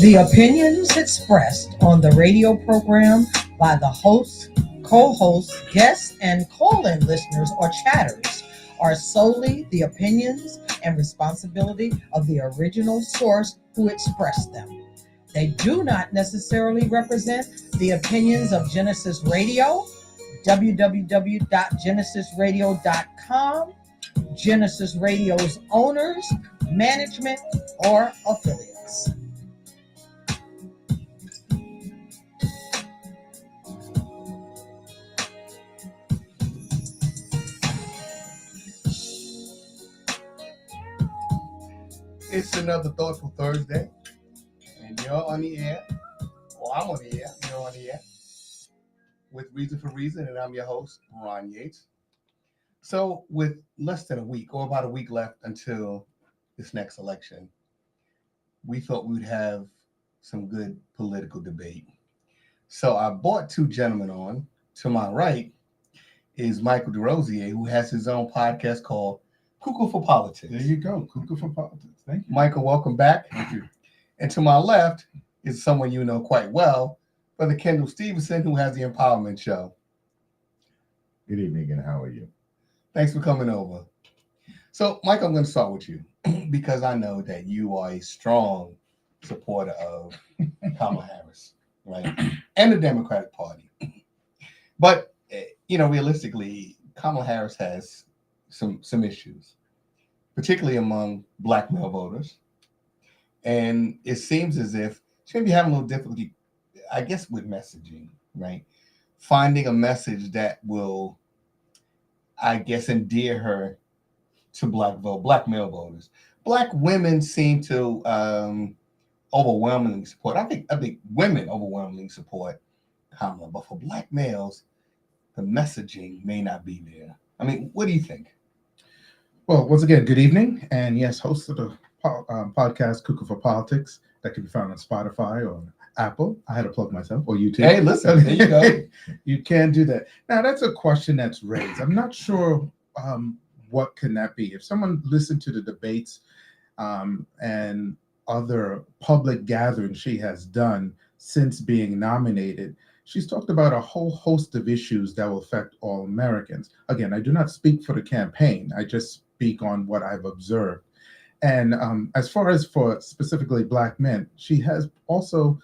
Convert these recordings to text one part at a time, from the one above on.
The opinions expressed on the radio program by the hosts, co-hosts, guests, and call-in listeners or chatters are solely the opinions and responsibility of the original source who expressed them. They do not necessarily represent the opinions of Genesis Radio, www.genesisradio.com, Genesis Radio's owners, management, or affiliates. It's another Thoughtful Thursday, and you're on the air, or I'm on the air, you're on the air, with Reason for Reason, and I'm your host, Ron Yates. So with less than a week, or about a week left until this next election, we thought we'd have some good political debate. So I brought two gentlemen on. To my right is Michael DeRosier, who has his own podcast called Cuckoo for Politics. There you go, Cuckoo for Politics. Thank you. Michael, welcome back. Thank you. And to my left is someone you know quite well, Brother Kendall Stevenson, who has the Empowerment Show. Good evening, and how are you? Thanks for coming over. So, Michael, I'm going to start with you because I know that you are a strong supporter of Kamala Harris, right, and the Democratic Party. But, realistically, Kamala Harris has some issues, particularly among Black male voters. And it seems as if she's going to be having a little difficulty, I guess, with messaging, right? Finding a message that will, I guess, endear her to Black male voters. Black women seem to overwhelmingly support. I think women overwhelmingly support Kamala, but for Black males, the messaging may not be there. I mean, what do you think? Well, once again, good evening. And yes, host of the podcast Cuckoo for Politics that can be found on Spotify or Apple. I had to plug myself, or YouTube. Hey, listen, there you go. You can do that. Now, that's a question that's raised. I'm not sure what can that be. If someone listened to the debates and other public gatherings she has done since being nominated, she's talked about a whole host of issues that will affect all Americans. Again, I do not speak for the campaign. I just speak on what I've observed. And as far as for specifically Black men, she has also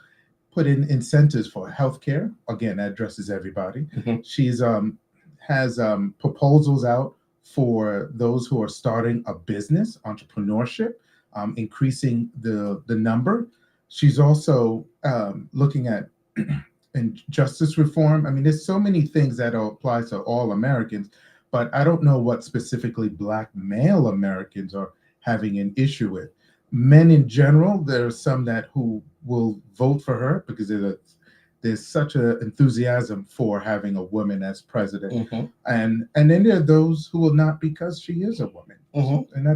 put in incentives for healthcare. Again, that addresses everybody. Mm-hmm. She's has proposals out for those who are starting a business, entrepreneurship, increasing the number. She's also looking at and justice reform. I mean, there's so many things that apply to all Americans, but I don't know what specifically Black male Americans are having an issue with. Men in general, there are some who will vote for her because there's such an enthusiasm for having a woman as president, Mm-hmm. and then there are those who will not because she is a woman, Mm-hmm. and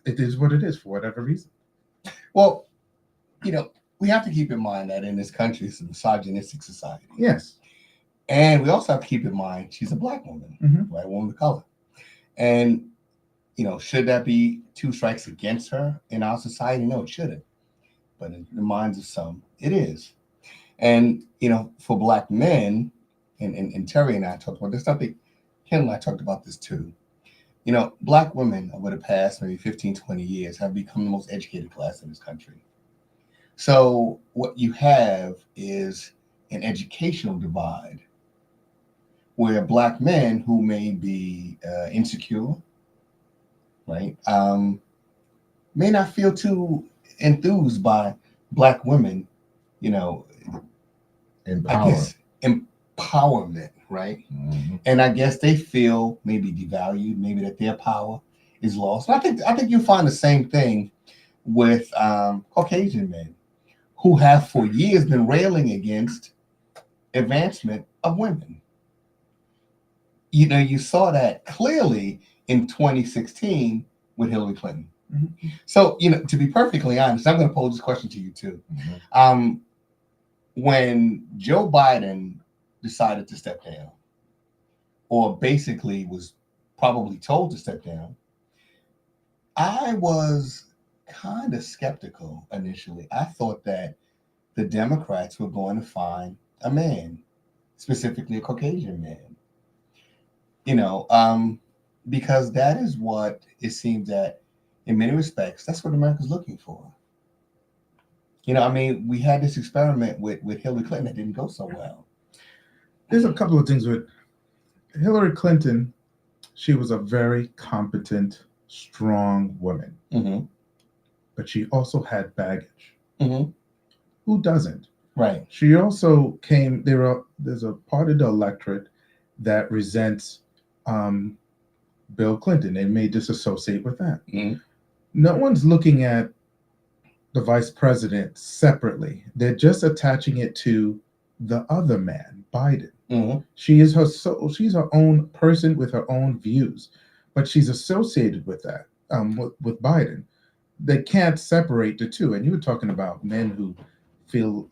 it is what it is for whatever reason. Well, we have to keep in mind that in this country, it's a misogynistic society. Yes. And we also have to keep in mind she's a Black woman, Mm-hmm. right? Woman of color. And, should that be two strikes against her in our society? No, it shouldn't. But in the minds of some, it is. And, for Black men, and Terry and I talked about this, I think Ken and I talked about this too. Black women over the past maybe 15, 20 years have become the most educated class in this country. So what you have is an educational divide where Black men who may be insecure, right, may not feel too enthused by Black women, empowerment, right? Mm-hmm. And I guess they feel maybe devalued, maybe that their power is lost. And I think you'll find the same thing with Caucasian men who have for years been railing against advancement of women. You saw that clearly in 2016 with Hillary Clinton. Mm-hmm. So, to be perfectly honest, I'm going to pose this question to you too. Mm-hmm. When Joe Biden decided to step down, or basically was probably told to step down, I was kind of skeptical initially. I thought that the Democrats were going to find a man, specifically a Caucasian man, you know, because that is what it seems that, in many respects, that's what America's looking for. I mean, we had this experiment with Hillary Clinton that didn't go so well. There's a couple of things with Hillary Clinton. She was a very competent, strong woman, Mm-hmm. but she also had baggage. Mm-hmm. Who doesn't? Right. She also came. There's a part of the electorate that resents Bill Clinton. They may disassociate with that. Mm-hmm. No one's looking at the vice president separately. They're just attaching it to the other man, Biden. Mm-hmm. She's her own person with her own views, but she's associated with that with Biden. They can't separate the two. And you were talking about men who feel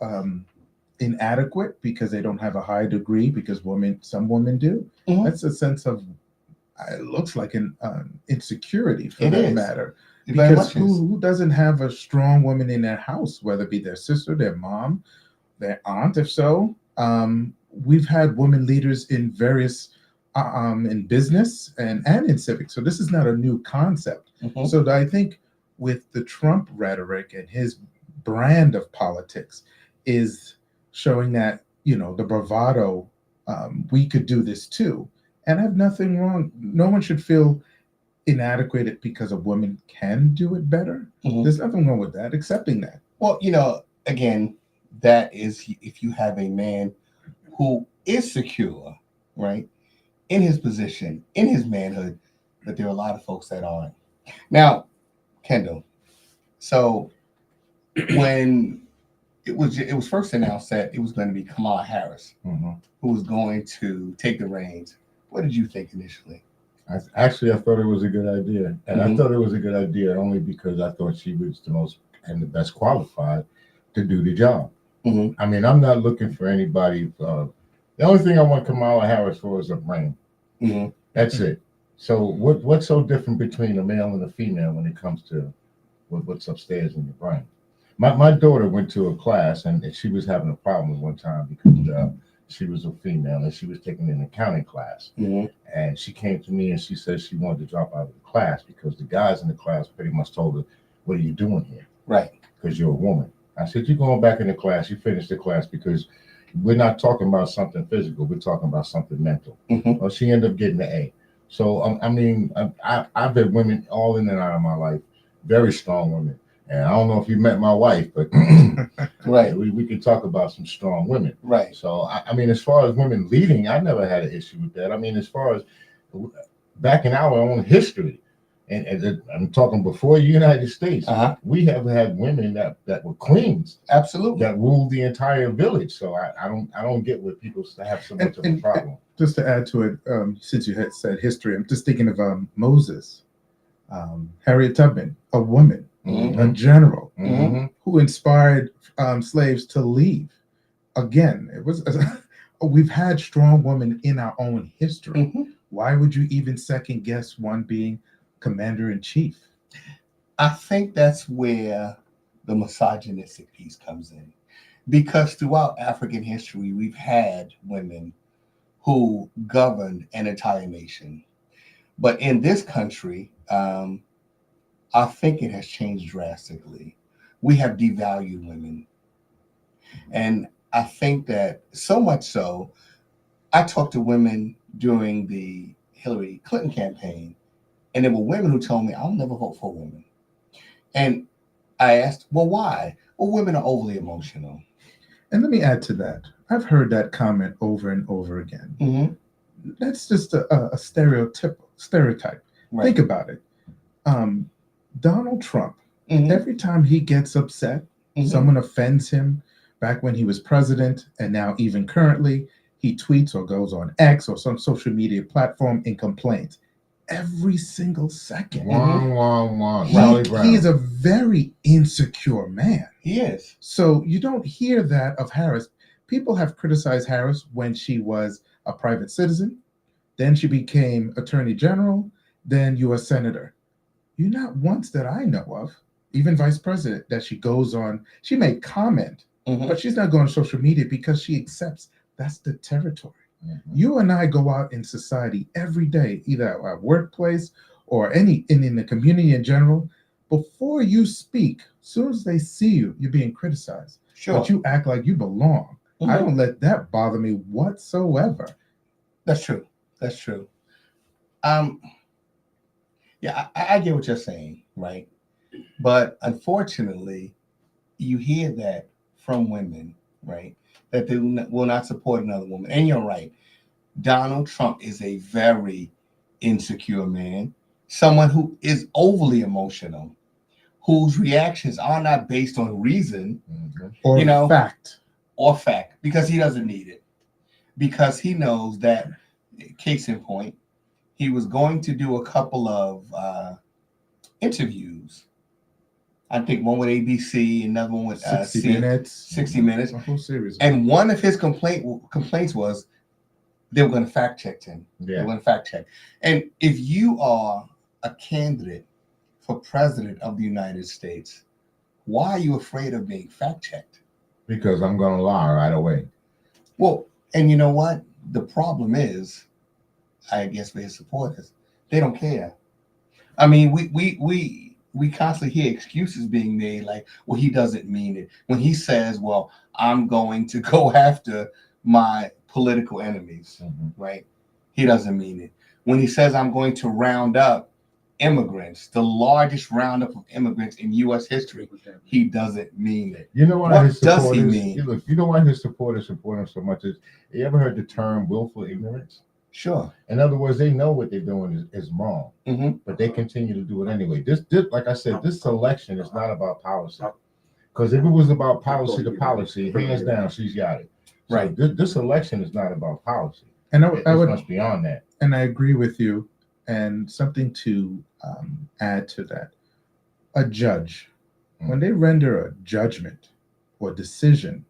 inadequate because they don't have a high degree, because some women do. Mm-hmm. That's a sense of, it looks like an insecurity for It that is. matter. It very Because much is. who doesn't have a strong woman in their house, whether it be their sister, their mom, their aunt? If so, we've had women leaders in various in business and in civics. So this is not a new concept. Mm-hmm. So I think with the Trump rhetoric and his brand of politics is showing that, the bravado, we could do this too. And I have nothing wrong. No one should feel inadequate because a woman can do it better. Mm-hmm. There's nothing wrong with that, accepting that. Well, again, that is if you have a man who is secure, right, in his position, in his manhood, but there are a lot of folks that aren't. Now, Kendall, so when it was first announced that it was going to be Kamala Harris Mm-hmm. who was going to take the reins, what did you think initially? I thought it was a good idea. And I thought it was a good idea only because I thought she was the most and the best qualified to do the job. Mm-hmm. I mean, I'm not looking for anybody. The only thing I want Kamala Harris for is a brain. Mm-hmm. That's it. So what's so different between a male and a female when it comes to what's upstairs in your brain? My daughter went to a class and she was having a problem one time because she was a female and she was taking an accounting class. Mm-hmm. And she came to me and she said she wanted to drop out of the class because the guys in the class pretty much told her, "What are you doing here?" Right. Because you're a woman. I said, "You're going back in the class. You finished the class because we're not talking about something physical. We're talking about something mental." Mm-hmm. Well, she ended up getting an A. So, I've had women all in and out of my life, very strong women. And I don't know if you met my wife, but Right. we can talk about some strong women. Right. So, as far as women leading, I never had an issue with that. As far as back in our own history, and I'm talking before the United States, we have had women that were queens. Absolutely. That ruled the entire village. So I don't get what people have so much of a problem. Just to add to it, since you had said history, I'm just thinking of Moses, Harriet Tubman, a woman, Mm-hmm. a general Mm-hmm. who inspired slaves to leave. Again, it was we've had strong women in our own history. Mm-hmm. Why would you even second guess one being commander in chief? I think that's where the misogynistic piece comes in, because throughout African history, we've had women who governed an entire nation. But in this country, our thinking has changed drastically. We have devalued women. And I think that so much so, I talked to women during the Hillary Clinton campaign, and there were women who told me, "I'll never vote for a woman." And I asked, well, why? Well, women are overly emotional. And let me add to that. I've heard that comment over and over again. Mm-hmm. That's just a stereotype. Right. Think about it. Donald Trump, Mm-hmm. every time he gets upset, Mm-hmm. someone offends him, back when he was president, and now even currently, he tweets or goes on X or some social media platform and complains every single second. Rally Brown. He's a very insecure man. He is. So you don't hear that of Harris. People have criticized Harris when she was a private citizen, then she became attorney general, then U.S. senator. You're not once that I know of even vice president, that she goes on. She may comment, Mhm. but she's not going on social media because she accepts that's the territory. You and I go out in society every day, either at our workplace or in the community in general. Before you speak, as soon as they see you, you're being criticized. Sure. But you act like you belong. I Mhm. don't let that bother me whatsoever. That's true. That's true. Um, yeah, I get what you're saying, right? But unfortunately, you hear that from women, right? That they will not support another woman. And you're right. Donald Trump is a very insecure man, someone who is overly emotional, whose reactions are not based on reason Or fact. or fact, because he doesn't need it. Because he knows that, case in point, he was going to do a couple of interviews. I think one with ABC, another one with 60 Minutes. 60 Minutes. A whole series. And one of his complaints was they were going to fact check him. They were going to fact check. And if you are a candidate for president of the United States, why are you afraid of being fact checked? Because I'm going to lie right away. Well, and you know what? The problem is, I guess for his supporters, they don't care. I mean, we constantly hear excuses being made like, well, he doesn't mean it. When he says, well, I'm going to go after my political enemies, right? He doesn't mean it. When he says, I'm going to round up immigrants, the largest roundup of immigrants in U.S. history, he doesn't mean it. You know why What his does supporters, he mean? Look, you know why his supporters support him so much is, you ever heard the term willful ignorance? Sure. In other words, they know what they're doing is wrong, Mhm. but they continue to do it anyway. This, like I said, this election is not about policy. Because if it was about policy to policy, hands down, she's got it. So Right. This election is not about policy. And I would much beyond that. And I agree with you. And something to add to that: a judge, when they render a judgment or decision,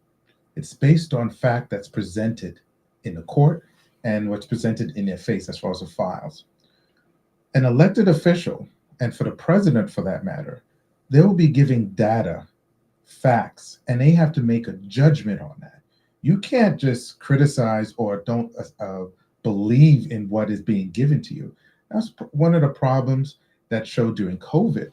it's based on fact that's presented in the court and what's presented in their face as far as the files. An elected official, and for the president for that matter, they will be giving data, facts, and they have to make a judgment on that. You can't just criticize or don't believe in what is being given to you. That's one of the problems that showed during COVID.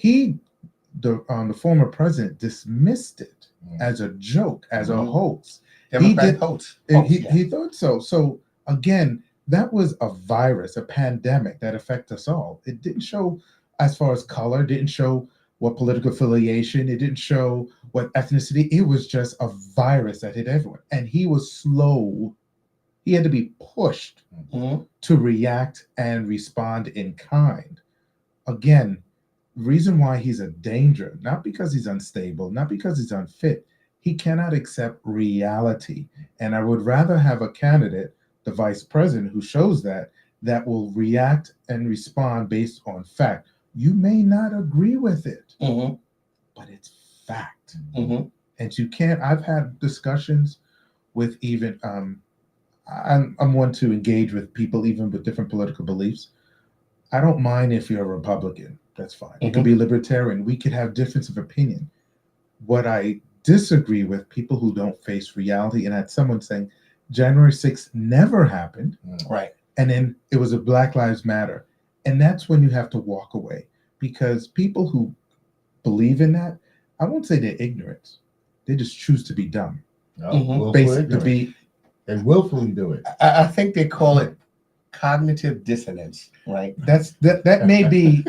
The former president dismissed it as a joke, as a hoax. Democratic hoax. He thought so. So again, that was a virus, a pandemic that affected us all. It didn't show as far as color, didn't show what political affiliation, it didn't show what ethnicity. It was just a virus that hit everyone. And he was slow. He had to be pushed to react and respond in kind. Again, reason why he's a danger, not because he's unstable, not because he's unfit. He cannot accept reality. And I would rather have a candidate, the vice president, who shows that will react and respond based on fact. You may not agree with it, but it's fact. And you can't, I've had discussions with even, I'm one to engage with people even with different political beliefs. I don't mind if you're a Republican. That's fine. You can be libertarian. We could have difference of opinion. What I disagree with, people who don't face reality, and had someone saying January 6th never happened. Right. And then it was a Black Lives Matter. And that's when you have to walk away, because people who believe in that, I won't say they're ignorant. They just choose to be dumb. Basically, they willfully do it. I think they call it cognitive dissonance, right? That may be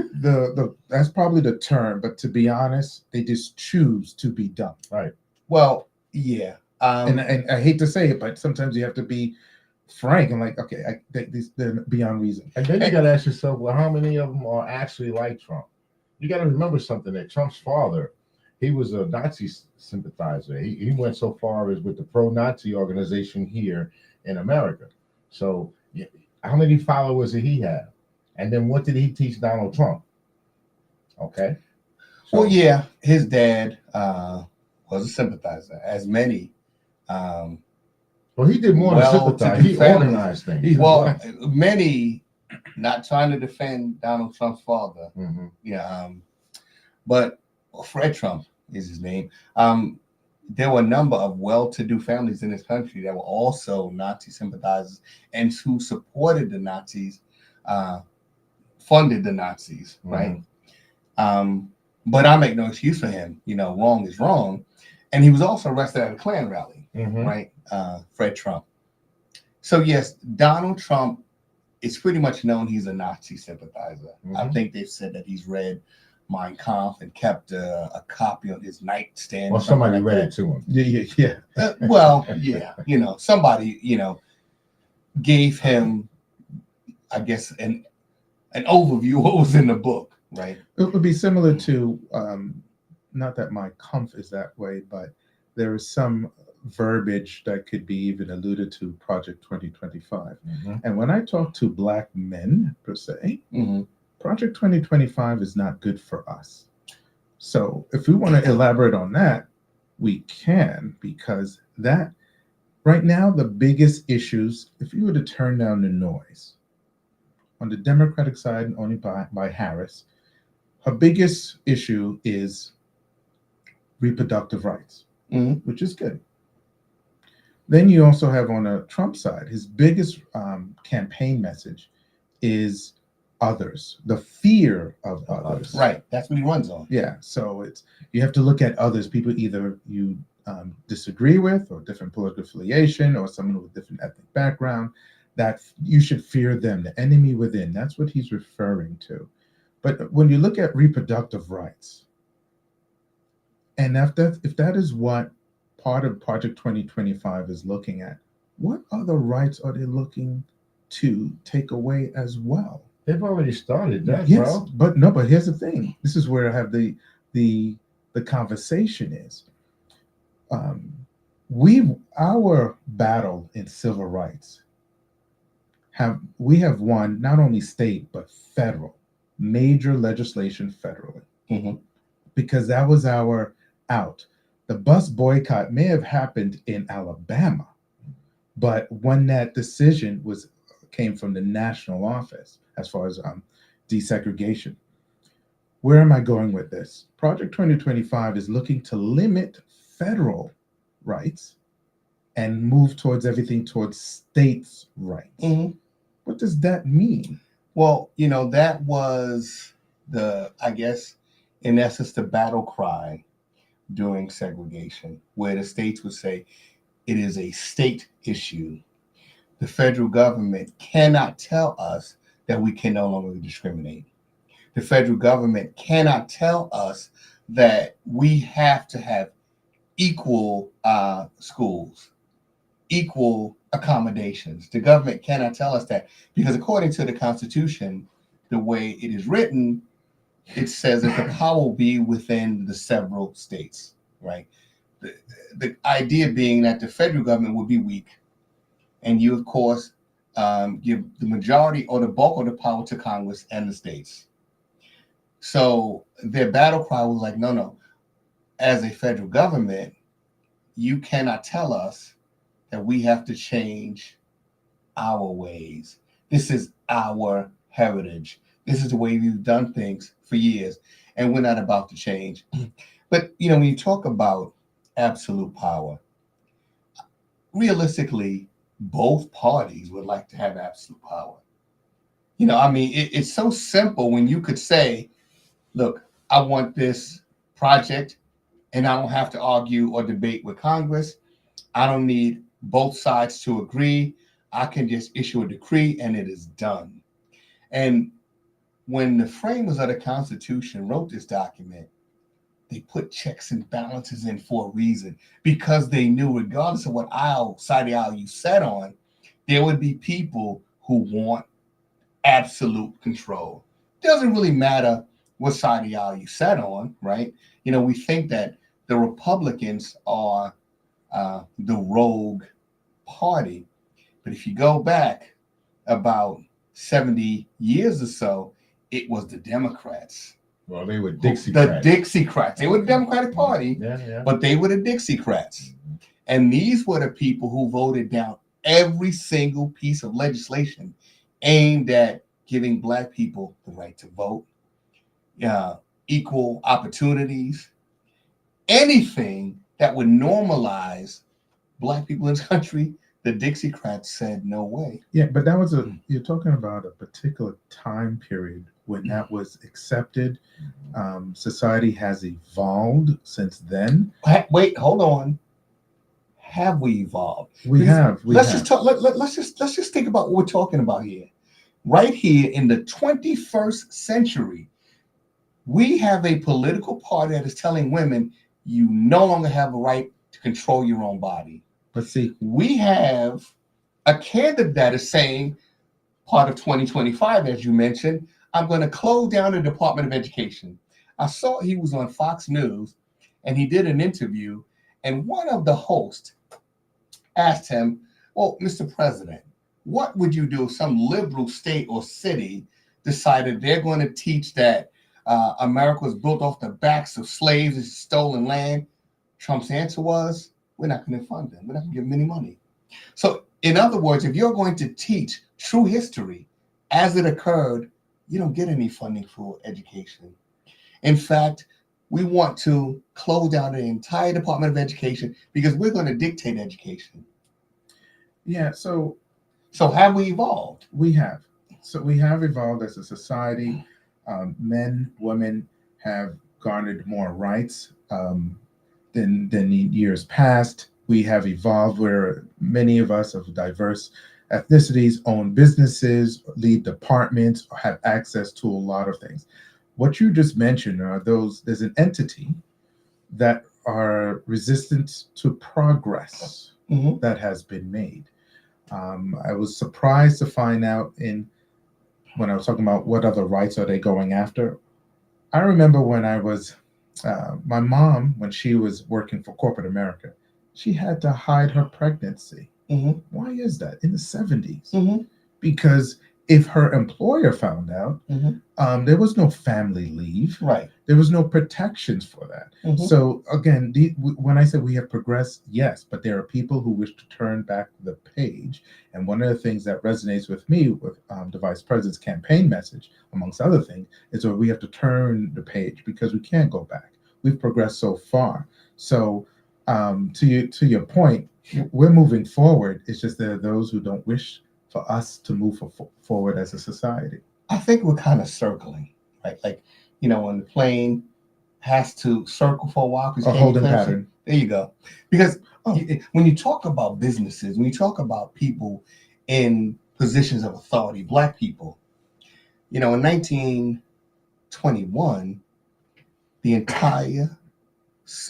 that's probably the term, but to be honest, they just choose to be dumb. Right. Well, yeah. And I hate to say it, but sometimes you have to be frank and like, okay, they're beyond reason. And then you got to ask yourself, well, how many of them are actually like Trump? You got to remember something, that Trump's father, he was a Nazi sympathizer. He went so far as with the pro-Nazi organization here in America. So how many followers did he have? And then what did he teach Donald Trump? Okay. So, well, yeah, his dad was a sympathizer, as many. Well, he did more than sympathize. He organized things. Well, many, not trying to defend Donald Trump's father. Yeah. But Fred Trump is his name. There were a number of well-to-do families in this country that were also Nazi sympathizers and who supported the Nazis, funded the Nazis, right? But I make no excuse for him. Wrong is wrong. And he was also arrested at a Klan rally, right? Fred Trump. So yes, Donald Trump is pretty much known he's a Nazi sympathizer. I think they've said that he's read Mein Kampf and kept a copy on his nightstand. Well, somebody read it to him. Yeah. Somebody, gave him, I guess, an overview of what was in the book, right? It would be similar to, not that Mein Kampf is that way, but there is some verbiage that could be even alluded to Project 2025. And when I talk to Black men, per se, Project 2025 is not good for us. So if we want to elaborate on that, we can, because that right now, the biggest issues, if you were to turn down the noise, on the Democratic side, only by Harris, her biggest issue is reproductive rights, which is good. Then you also have on the Trump side, his biggest campaign message is others, the fear of others. Right. That's what he runs on. Yeah. So you have to look at others, people either you disagree with, or different political affiliation, or someone with different ethnic background, that you should fear them, the enemy within. That's what he's referring to. But when you look at reproductive rights, and if that is what part of Project 2025 is looking at, what other rights are they looking to take away as well? They've already started that, Yes, bro. but here's the thing. This is where I have the conversation is. Our battle in civil rights we have won not only state but federal, major legislation federally, because that was our out. The bus boycott may have happened in Alabama, but when that decision came from the national office as far as desegregation. Where am I going with this? Project 2025 is looking to limit federal rights and move towards everything towards states' rights. What does that mean? Well, that was I guess, in essence, the battle cry during segregation, where the states would say it is a state issue. The federal government cannot tell us that we can no longer discriminate. The federal government cannot tell us that we have to have equal schools, equal accommodations. The government cannot tell us that, because according to the Constitution, the way it is written, it says that the power will be within the several states, right? The idea being that the federal government would be weak, and you, of course, give the majority or the bulk of the power to Congress and the states. So their battle cry was like, no, as a federal government, you cannot tell us that we have to change our ways. This is our heritage. This is the way we've done things for years, and we're not about to change. But, when you talk about absolute power, realistically, both parties would like to have absolute power. It's so simple when you could say, look, I want this project, and I don't have to argue or debate with Congress. I don't need both sides to agree. I can just issue a decree and it is done. And when the framers of the Constitution wrote this document, they put checks and balances in for a reason, because they knew, regardless of what side of the aisle you sat on, there would be people who want absolute control. Doesn't really matter what side of the aisle you sat on, right? We think that the Republicans are the rogue party, but if you go back about 70 years or so, it was the Democrats. Well, they were Dixiecrats. The Dixiecrats. They were the Democratic Party, but they were the Dixiecrats. And these were the people who voted down every single piece of legislation aimed at giving Black people the right to vote, equal opportunities, anything that would normalize Black people in this country, the Dixiecrats said no way. Yeah, but you're talking about a particular time period when that was accepted. Society has evolved since then. Wait, hold on. Have we evolved? Let's just talk. Let's just think about what we're talking about here. Right here in the 21st century, we have a political party that is telling women you no longer have a right to control your own body. But see, we have a candidate that is saying, part of 2025, as you mentioned, I'm going to close down the Department of Education. I saw he was on Fox News and he did an interview, and one of the hosts asked him, well, Mr. President, what would you do if some liberal state or city decided they're going to teach that America was built off the backs of slaves and stolen land? Trump's answer was, we're not going to fund them. We're not going to give them any money. So, in other words, if you're going to teach true history as it occurred, you don't get any funding for education. In fact, we want to close down the entire Department of Education because we're going to dictate education. Yeah, so have we evolved? We have. So we have evolved as a society. Men, women have garnered more rights than in years past. We have evolved where many of us of diverse ethnicities own businesses, lead departments, or have access to a lot of things. What you just mentioned are there's an entity that are resistant to progress that has been made. I was surprised to find out when I was talking about what other rights are they going after. I remember when I was, my mom, when she was working for corporate America, she had to hide her pregnancy. Why is that? In the 70s. Because if her employer found out, there was no family leave. Right. There was no protections for that. So again, when I said we have progressed, yes, but there are people who wish to turn back the page. And one of the things that resonates with me with the Vice President's campaign message, amongst other things, is that we have to turn the page because we can't go back. We've progressed so far. So to your point, we're moving forward. It's just there are those who don't wish for us to move forward as a society. I think we're kind of circling, right? Like, when the plane has to circle for a while. A holding pattern. There you go. Because when you talk about businesses, when you talk about people in positions of authority, Black people, in 1921, the entire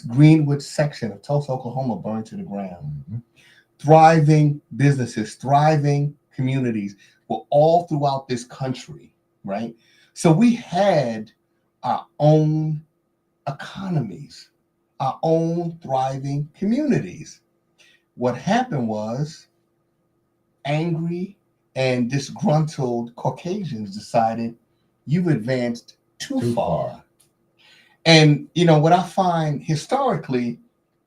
Greenwood section of Tulsa, Oklahoma burned to the ground. Thriving businesses, thriving communities were all throughout this country, right? So we had our own economies, our own thriving communities. What happened was angry and disgruntled Caucasians decided you've advanced too far. And, what I find historically,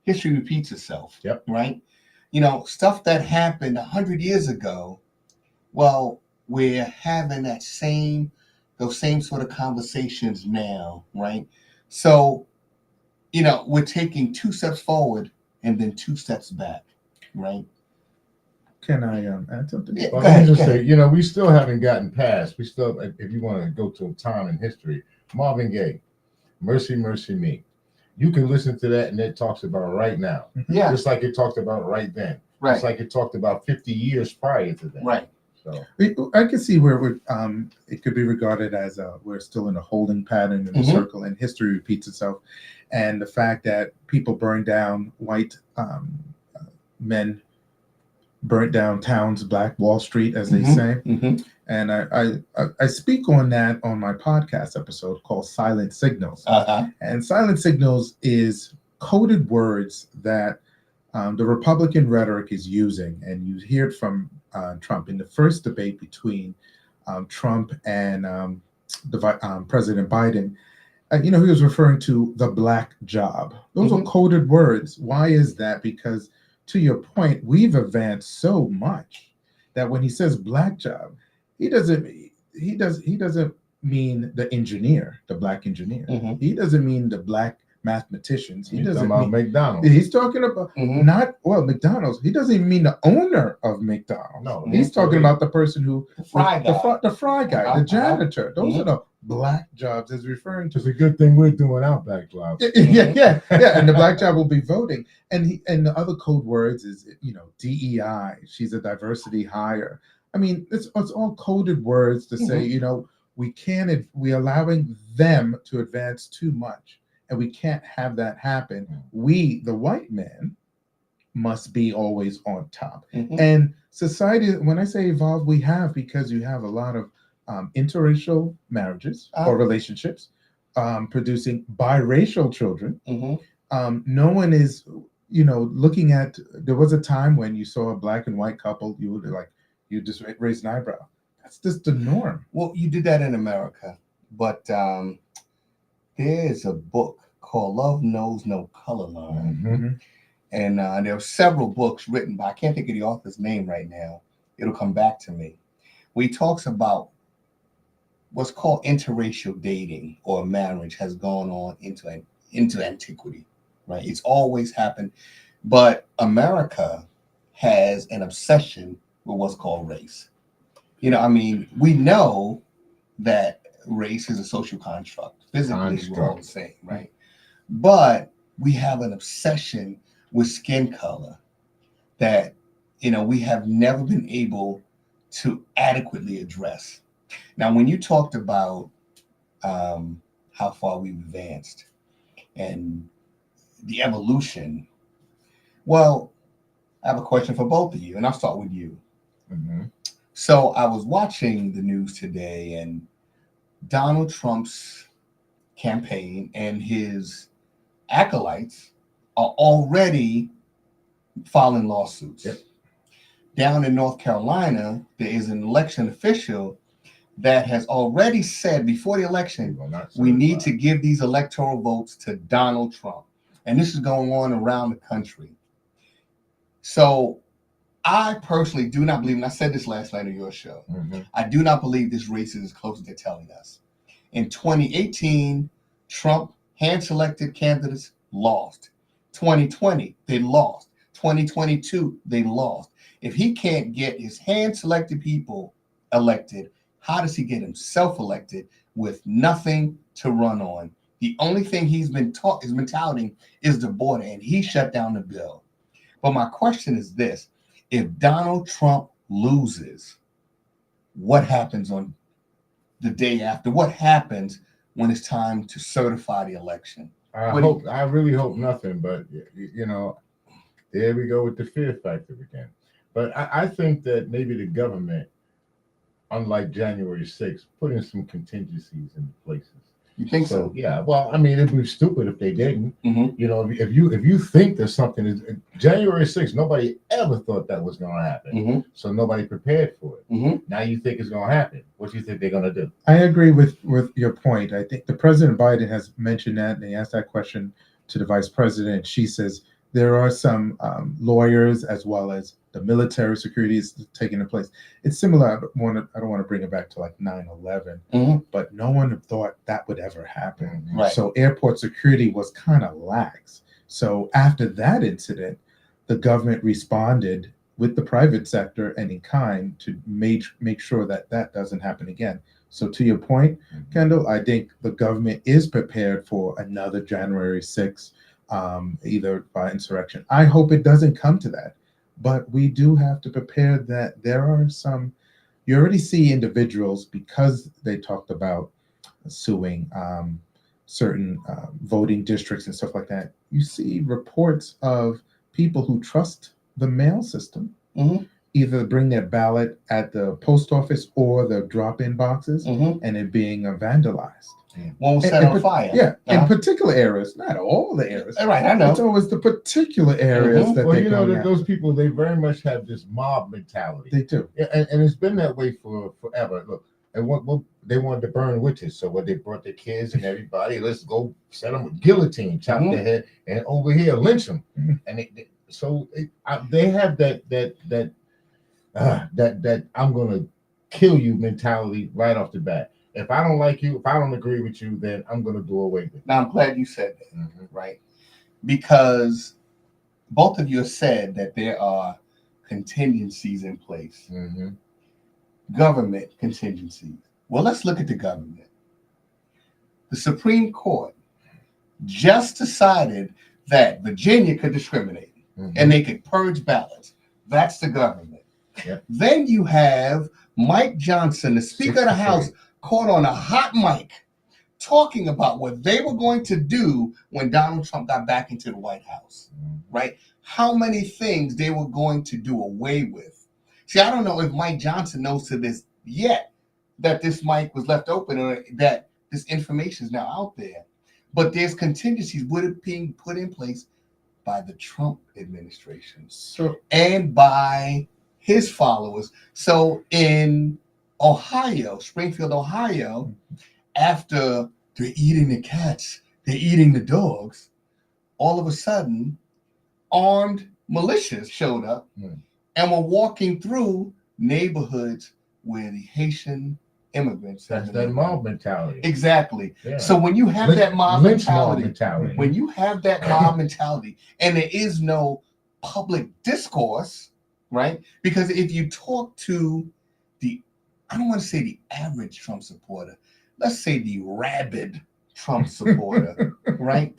history repeats itself, right? Stuff that happened 100 years ago, well, we're having those same sort of conversations now, right? So, we're taking 2 steps forward and then 2 steps back, right? Can I add something? Yeah, well, let me just say, we still haven't gotten past. We still, if you want to go to a time in history, Marvin Gaye, Mercy, Mercy Me. You can listen to that and it talks about right now. Yeah. Just like it talked about right then. Right. Just like it talked about 50 years prior to that. Right. So I can see where it could be regarded as we're still in a holding pattern in a circle, and history repeats itself. And the fact that people burn down, white men burnt down towns, Black Wall Street, as they say. And I speak on that on my podcast episode called Silent Signals. And Silent Signals is coded words that the Republican rhetoric is using, and you hear it from Trump in the first debate between Trump and President Biden. He was referring to the Black job. Those are coded words. Why is that? Because to your point, we've advanced so much that when he says Black job, he doesn't mean the engineer, the black engineer. Mhm. He doesn't mean the black mathematicians. He He's doesn't talking about mean McDonald's. He's talking about Mhm. not well McDonald's. He doesn't even mean the owner of McDonald's. No, He's talking employee. about the person who The fry guy. the fry guy, Uh-huh, the janitor. Those Mhm. are the black jobs as referring to. It's a good thing we're doing our black jobs. Yeah. And the black job will be voting. And the other code words is DEI. She's a diversity hire. I mean, it's all coded words to say we're allowing them to advance too much, and we can't have that happen. We, the white man, must be always on top. Mhm. And society, when I say evolve, we have, because you have a lot of interracial marriages or relationships, producing biracial children. Mhm. No one is, looking at. There was a time when you saw a black and white couple, you just raise an eyebrow. That's just the norm. Well, you did that in America, but there's a book called Love Knows No Color Line. Mhm. And there are several books written by, I can't think of the author's name right now. It'll come back to me. Where he talks about what's called interracial dating or marriage has gone on into antiquity, right? It's always happened. But America has an obsession with what's called race. We know that race is a social construct. Physically, we're all the same, right? But we have an obsession with skin color that we have never been able to adequately address. Now, when you talked about how far we've advanced and the evolution, well, I have a question for both of you, and I'll start with you. Mhm. So I was watching the news today, and Donald Trump's campaign and his acolytes are already filing lawsuits. Yep. Down in North Carolina, there is an election official that has already said before the election, we need to give these electoral votes to Donald Trump. And this is going on around the country. So I personally do not believe, and I said this last night on your show, I do not believe this race is as close as they're telling us. In 2018, Trump hand-selected candidates lost. 2020, they lost. 2022, they lost. If he can't get his hand-selected people elected, how does he get himself elected with nothing to run on? The only thing he's been taught, his mentality, is the border, and he shut down the bill. But my question is this: if Donald Trump loses, what happens on the day after? What happens when it's time to certify the election? I really hope nothing, but there we go with the fear factor again. But I think that maybe the government, unlike January 6th, put in some contingencies in places. You think so? Yeah. Well, I mean, it'd be stupid if they didn't. Mm-hmm. If you think there's something is January 6th, nobody ever thought that was going to happen. Mm-hmm. So nobody prepared for it. Mm-hmm. Now you think it's going to happen. What do you think they're going to do? I agree with your point. I think the President Biden has mentioned that, and they asked that question to the Vice President. She says there are some lawyers as well as the military security is taking place. It's similar. I don't want to bring it back to like 9/11, Mm-hmm. but no one thought that would ever happen. Right. So airport security was kind of lax. So after that incident, the government responded with the private sector and in kind to make sure that doesn't happen again. So to your point, Kendall, I think the government is prepared for another January 6th, either by insurrection. I hope it doesn't come to that. But we do have to prepare that there are some, you already see individuals, because they talked about suing certain voting districts and stuff like that. You see reports of people who trust the mail system, either bring their ballot at the post office or the drop-in boxes, and it being vandalized. Won't set on fire. Yeah, in particular areas, not all the areas. Right, I know. It's always the particular areas that well, they you know, that those people, they very much have this mob mentality. They do. Yeah, and it's been that way for forever. Look, and what they wanted to burn witches, so what they brought their kids and everybody, let's go set them with guillotine, chop their head, and over here lynch them. And they have that I'm gonna kill you mentality right off the bat. If I don't like you, if I don't agree with you, then I'm going to do away with it. Now, I'm glad you said that, Mm-hmm. right? Because both of you have said that there are contingencies in place, Mm-hmm. government contingencies. Well, let's look at the government. The Supreme Court just decided that Virginia could discriminate and they could purge ballots. That's the government. Yep. Then you have Mike Johnson, the Speaker of the House, caught on a hot mic talking about what they were going to do when Donald Trump got back into the White House, right? How many things they were going to do away with. See, I don't know if Mike Johnson knows to this yet that this mic was left open or that this information is now out there. But there's contingencies being put in place by the Trump administration and by his followers. So in Ohio, Springfield, Ohio, after they're eating the cats, they're eating the dogs, all of a sudden, armed militias showed up and were walking through neighborhoods where the Haitian immigrants. That's that mob mentality. Exactly. Yeah. So when you have that mob mentality, when you have that mob mentality, and there is no public discourse, right? Because if you talk to I don't want to say the average Trump supporter, let's say the rabid Trump supporter, right?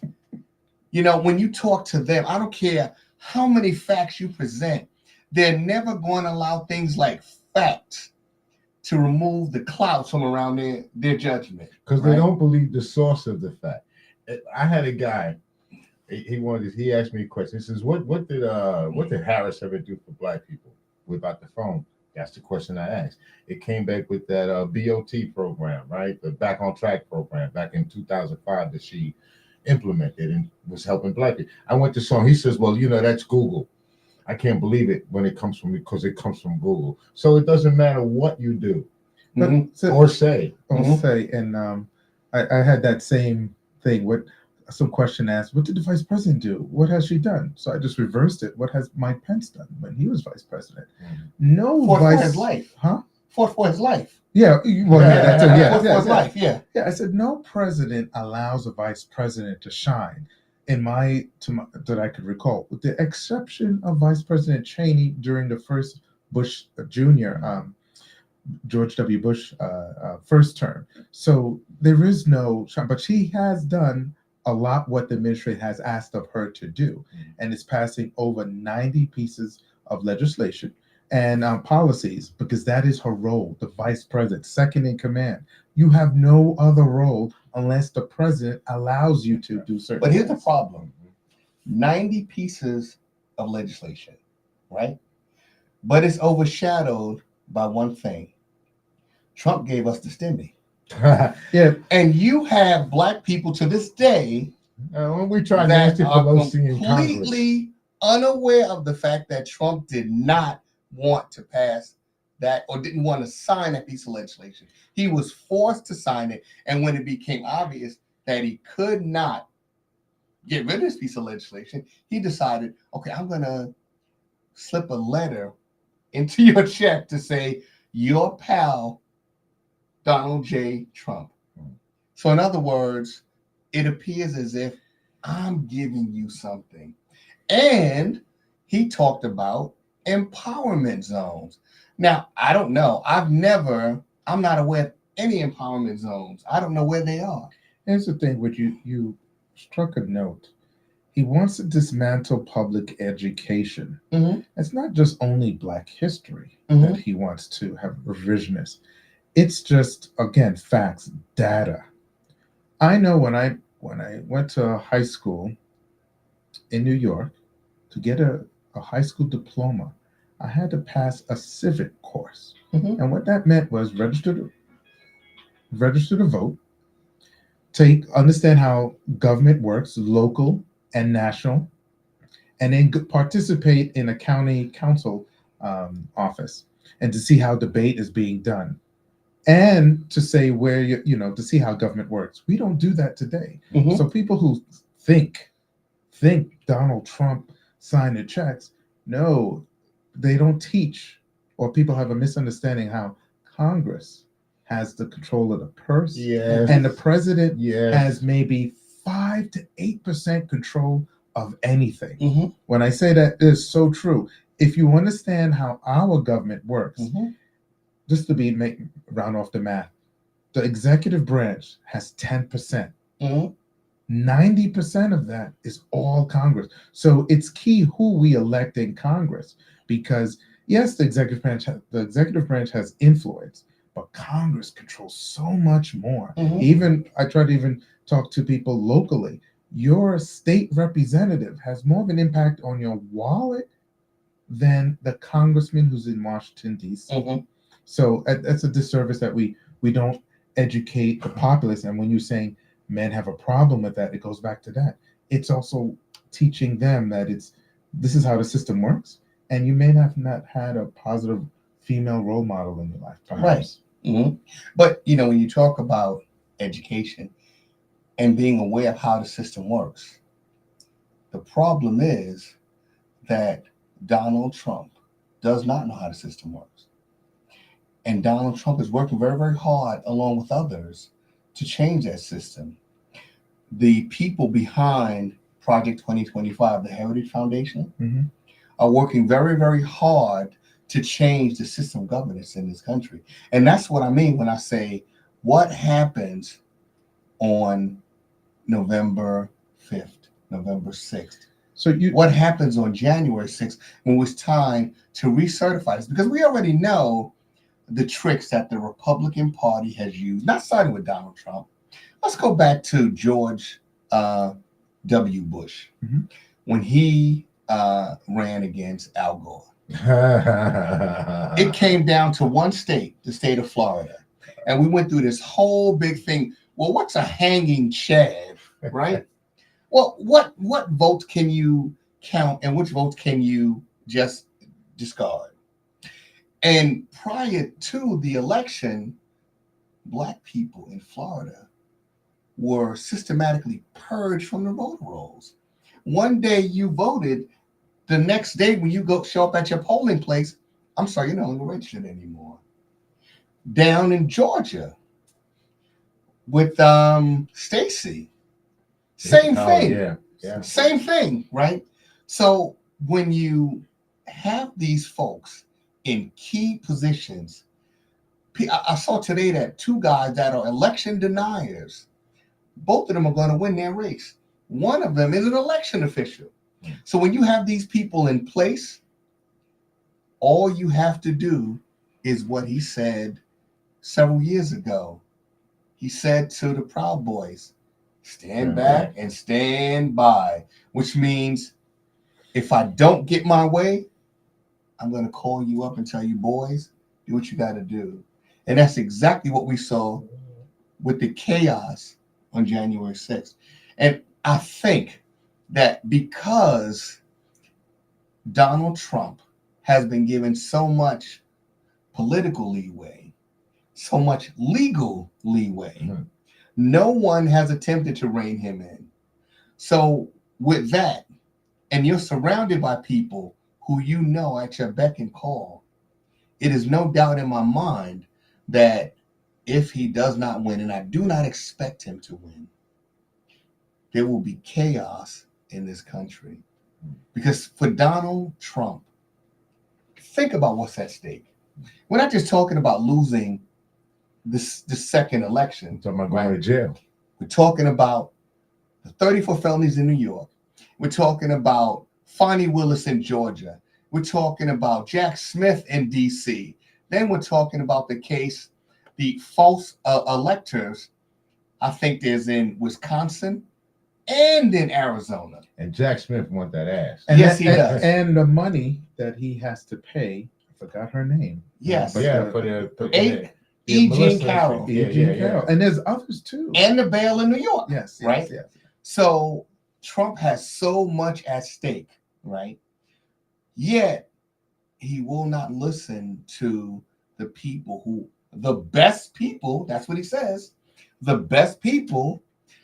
You know, when you talk to them, I don't care how many facts you present, they're never going to allow things like facts to remove the clouds from around their judgment. Because they don't believe the source of the fact. I had a guy, he asked me a question. He says, what did Harris ever do for black people without the phone? That's the question I asked. It came back with that BOT program, right? The Back on Track program back in 2005 that she implemented and was helping black people. I went to some, he says, well, that's Google. I can't believe it when it comes from me because it comes from Google. So it doesn't matter what you do or say. And I had that same thing. What some question asked, what did the vice president do? What has she done? So I just reversed it. What has Mike Pence done when he was vice president? No Fought vice for his life. Huh? Fought for his life. Yeah. Well, that's it. Yeah. Fought for his life. Yeah. Yeah. I said no president allows a vice president to shine. That I could recall, with the exception of Vice President Cheney during the first Bush Jr., George W. Bush first term. So there is no, but she has done a lot what the administration has asked of her to do, and is passing over 90 pieces of legislation and policies, because that is her role, the vice president, second in command. You have no other role unless the president allows you to do certain But here's things. the problem. 90 pieces of legislation, right? But it's overshadowed by one thing. Trump gave us the stimmy. Yeah. And you have black people to this day when we try that Nancy are Pelosi in Congress, completely unaware of the fact that Trump did not want to pass that or didn't want to sign that piece of legislation. He was forced to sign it. And when it became obvious that he could not get rid of this piece of legislation, he decided, okay, I'm going to slip a letter into your check to say, your pal, Donald J. Trump. So in other words, it appears as if I'm giving you something. And he talked about empowerment zones. Now, I don't know. I'm not aware of any empowerment zones. I don't know where they are. Here's the thing, which you struck a note. He wants to dismantle public education. It's not just only Black history that he wants to have revisionist. It's just, again, facts, data. I know when I went to high school in New York, to get a high school diploma, I had to pass a civic course. And what that meant was register to vote, understand how government works, local and national, and then participate in a county council office, and to see how debate is being done, and to say where to see how government works. We don't do that today. So people who think Donald Trump signed the checks, no, they don't teach, or people have a misunderstanding how Congress has the control of the purse, Yes. and the president Yes. has maybe 5 to 8% control of anything. Mm-hmm. When I say that, it's so true. If you understand how our government works, Mm-hmm. just to round off the math, the executive branch has 10%. Mm-hmm. 90% of that is all Congress. So it's key who we elect in Congress, because yes, the executive branch has influence, but Congress controls so much more. Mhm. Even I try to even talk to people locally. Your state representative has more of an impact on your wallet than the congressman who's in Washington, D.C. Mhm. So that's a disservice that we don't educate the populace. And when you're saying men have a problem with that, it goes back to that. It's also teaching them that this is how the system works, and you may have not had a positive female role model in your life, perhaps. Mm-hmm. But when you talk about education and being aware of how the system works, the problem is that Donald Trump does not know how the system works. And Donald Trump is working very, very hard, along with others, to change that system. The people behind Project 2025, the Heritage Foundation, Mm-hmm. are working very, very hard to change the system of governance in this country. And that's what I mean when I say, what happens on November 5th, November 6th? So What happens on January 6th when it's time to recertify this? Because we already know the tricks that the Republican Party has used, not starting with Donald Trump. Let's go back to George W. Bush, Mhm. when he ran against Al Gore. It came down to one state, the state of Florida. And we went through this whole big thing. Well, what's a hanging chad, right? Well, what votes can you count and which votes can you just discard? And prior to the election, Black people in Florida were systematically purged from the voter rolls. One day you voted, the next day when you show up at your polling place, I'm sorry, you're not even registered anymore. Down in Georgia with Stacey, same thing. Yeah. Same thing, right? So when you have these folks in key positions, I saw today that two guys that are election deniers, both of them are going to win their race. One of them is an election official. So when you have these people in place, all you have to do is what he said several years ago. He said to the Proud Boys, stand back and stand by, which means if I don't get my way, I'm going to call you up and tell you, boys, do what you got to do. And that's exactly what we saw with the chaos on January 6th. And I think that because Donald Trump has been given so much political leeway, so much legal leeway, no one has attempted to rein him in. So with that, and you're surrounded by people who you know at your beck and call, it is no doubt in my mind that if he does not win, and I do not expect him to win, there will be chaos in this country. Because for Donald Trump, think about what's at stake. We're not just talking about losing the second election. I'm talking about going to jail. We're talking about the 34 felonies in New York. We're talking about Fonnie Willis in Georgia. We're talking about Jack Smith in D.C. Then we're talking about the case, the false electors, I think there's in Wisconsin and in Arizona. And Jack Smith want that ass. And Yes, he does. And the money that he has to pay, I forgot her name. Yes. But For the E. Jean Melissa Carroll. E. Jean Carroll. And there's others too. And the bail in New York. Yes. Right? Yes. So Trump has so much at stake, right? Yet he will not listen to the people the best people, that's what he says, the best people.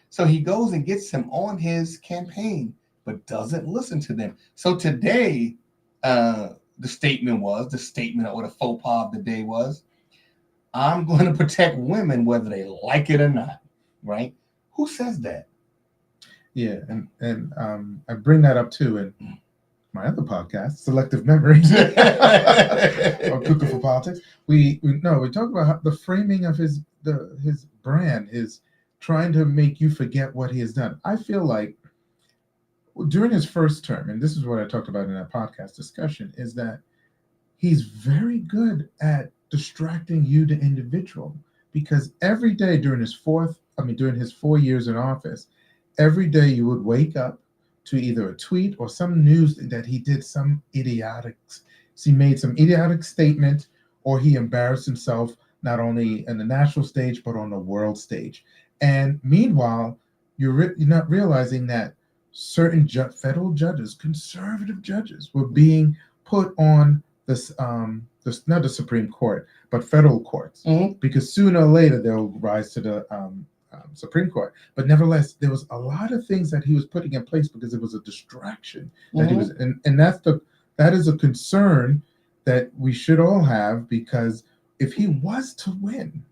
So he goes and gets them on his campaign, but doesn't listen to them. So today, the statement or the faux pas of the day was, I'm going to protect women whether they like it or not, right? Who says that? Yeah, and I bring that up too in my other podcast, Selective Memories, or Cuckoo for Politics. We talk about how the framing of his brand, his trying to make you forget what he has done. I feel like during his first term, and this is what I talked about in that podcast discussion, is that he's very good at distracting you, the individual, because every day during his 4 years in office, every day you would wake up to either a tweet or some news that he did he made some idiotic statement, or he embarrassed himself not only in the national stage but on the world stage. And meanwhile, you're not realizing that certain federal judges, conservative judges, were being put on this not the Supreme Court but federal courts, because sooner or later they'll rise to the Supreme Court. But nevertheless, there was a lot of things that he was putting in place because it was a distraction that he was, and that is a concern that we should all have, because if he was to win,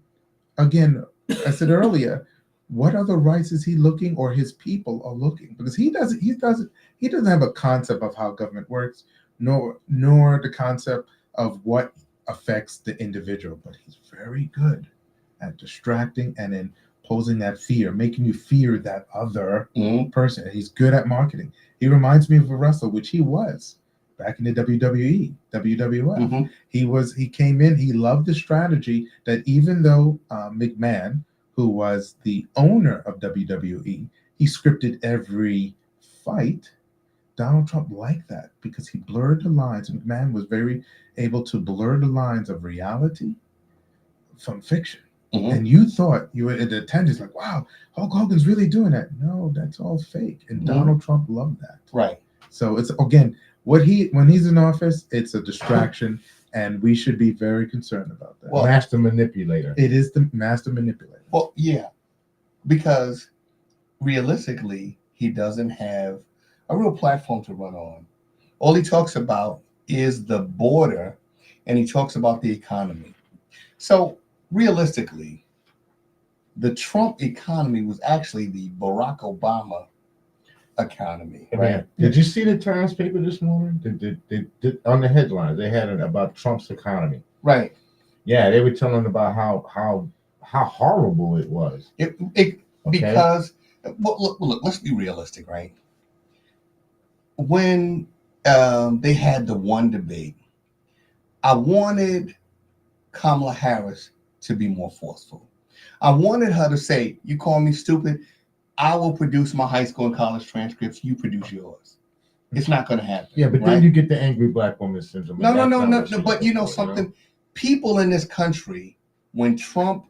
again, I said earlier, what other rights is he looking, or his people are looking? Because he doesn't have a concept of how government works, nor the concept of what affects the individual. But he's very good at distracting and then posing that fear, making you fear that other person. He's good at marketing. He reminds me of a wrestler, which he was back in the WWE, WWF. He came in, he loved the strategy that even though McMahon, who was the owner of WWE, he scripted every fight, Donald Trump liked that because he blurred the lines. McMahon was very able to blur the lines of reality from fiction. And you thought, you were at the attendance like, wow, Hulk Hogan's really doing that. No, that's all fake. And Donald Trump loved that. Right. So it's, again, when he's in office, it's a distraction, and we should be very concerned about that. Well, master manipulator. It is the master manipulator. Well, yeah, because realistically, he doesn't have a real platform to run on. All he talks about is the border, and he talks about the economy. So realistically, the Trump economy was actually the Barack Obama economy, right? Did you see the Times paper this morning? Did on the headlines they had it about Trump's economy? Right. Yeah, they were telling about how horrible it was. Because look, let's be realistic, right? When they had the one debate, I wanted Kamala Harris to be more forceful. I wanted her to say, you call me stupid, I will produce my high school and college transcripts, you produce yours. It's not going to happen. Yeah, but then you get the angry black woman syndrome. No. But you know something? People in this country, when Trump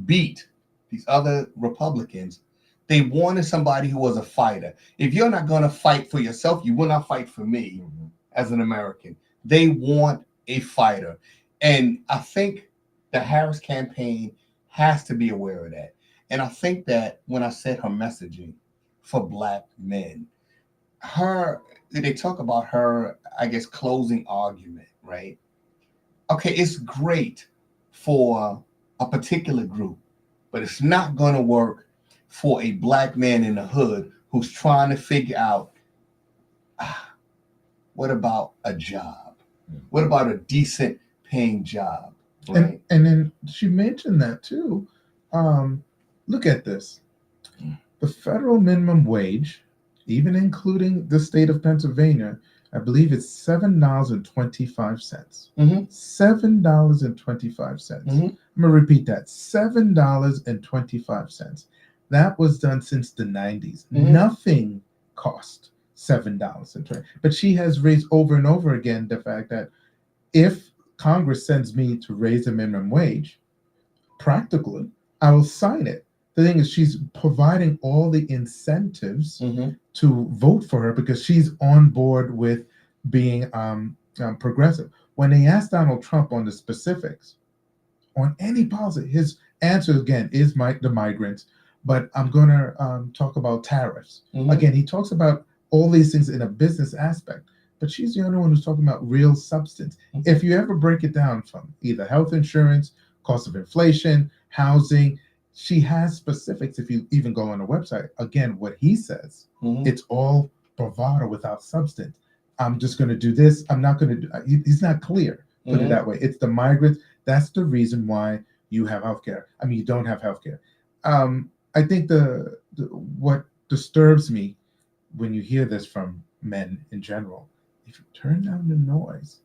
beat these other Republicans, they wanted somebody who was a fighter. If you're not going to fight for yourself, you will not fight for me as an American. They want a fighter. And I think the Harris campaign has to be aware of that. And I think that when I said her messaging for black men, they talk about her, I guess, closing argument, right? Okay, it's great for a particular group, but it's not going to work for a black man in the hood who's trying to figure out, what about a job? What about a decent paying job? Right? And then she mentioned that too. Look at this. The federal minimum wage, even including the state of Pennsylvania, I believe it's $7.25. $7.25. I'm going to repeat that. $7.25. That was done since the 90s. Nothing cost $7.20. But she has raised over and over again the fact that if Congress sends me to raise the minimum wage, practically, I will sign it. The thing is, she's providing all the incentives to vote for her because she's on board with being progressive. When they asked Donald Trump on the specifics, on any policy, his answer again is the migrants. But I'm going to talk about tariffs. Again, he talks about all these things in a business aspect. but she's the only one who's talking about real substance. If you ever break it down from either health insurance, cost of inflation, housing, she has specifics. If you even go on the website, again, what he says, it's all bravado without substance. I'm just going to do this. I'm not going to do. He's not clear. Put it that way. It's the migrants. That's the reason why you have healthcare. I mean, you don't have healthcare. I think the what disturbs me when you hear this from men in general, if you turn down the noise,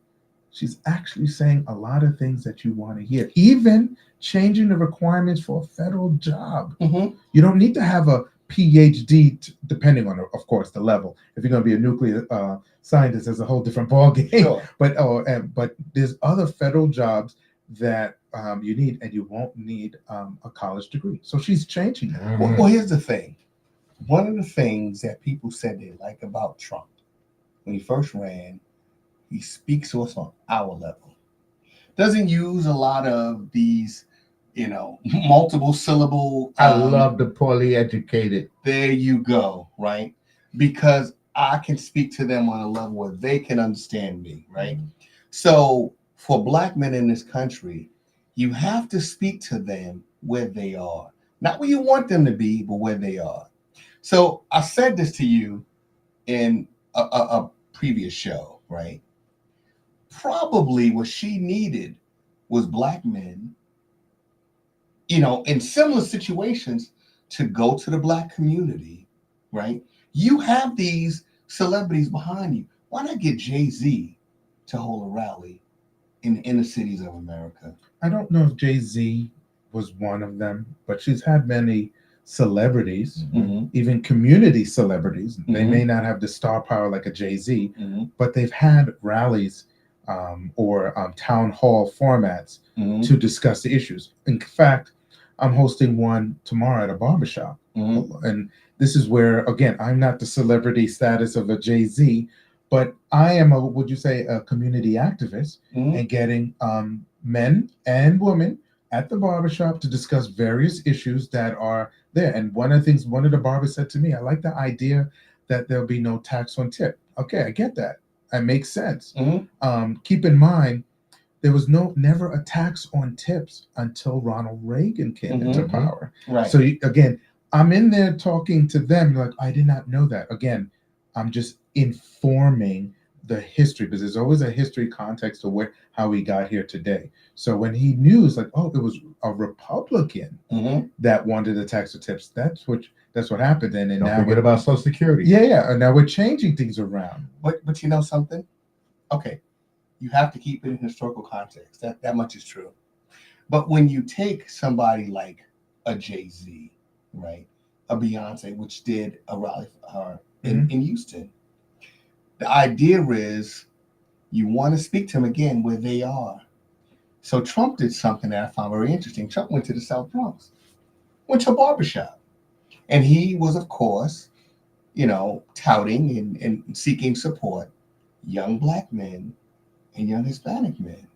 she's actually saying a lot of things that you want to hear, even changing the requirements for a federal job. You don't need to have a PhD, depending on, of course, the level. If you're going to be a nuclear scientist, there's a whole different ballgame. Sure. But there's other federal jobs that you need, and you won't need a college degree. So she's changing that. Well, here's the thing. One of the things that people said they like about Trump, when he first ran, he speaks to us on our level. Doesn't use a lot of these, multiple syllable. I love the poorly educated. There you go, right? Because I can speak to them on a level where they can understand me, right? So for Black men in this country, you have to speak to them where they are. Not where you want them to be, but where they are. So I said this to you in a previous show, right? Probably what she needed was Black men, in similar situations, to go to the Black community, right? You have these celebrities behind you. Why not get Jay-Z to hold a rally in the inner cities of America? I don't know if Jay-Z was one of them, but she's had many celebrities, even community celebrities. They may not have the star power like a Jay-Z, but they've had rallies or town hall formats to discuss the issues. In fact, I'm hosting one tomorrow at a barbershop. And this is where, again, I'm not the celebrity status of a Jay-Z, but I am a community activist and getting men and women at the barbershop to discuss various issues that are there. And one of the barbers said to me, I like the idea that there'll be no tax on tip. Okay, I get that. That makes sense. Keep in mind, there was never a tax on tips until Ronald Reagan came into power. Right. So again, I'm in there talking to them. Like, I did not know that. Again, I'm just informing the history, because there's always a history context to how we got here today. So when he knew, it's like, oh, it was a Republican that wanted the tax of tips. That's what happened. And Don't now forget about Social Security. Yeah. And now we're changing things around. But you know something? Okay, you have to keep it in historical context. That much is true. But when you take somebody like a Jay-Z, right, a Beyonce, which did a rally for her in Houston, the idea is you want to speak to them again where they are. So Trump did something that I found very interesting. Trump went to the South Bronx, went to a barbershop. And he was, of course, touting and seeking support young Black men and young Hispanic men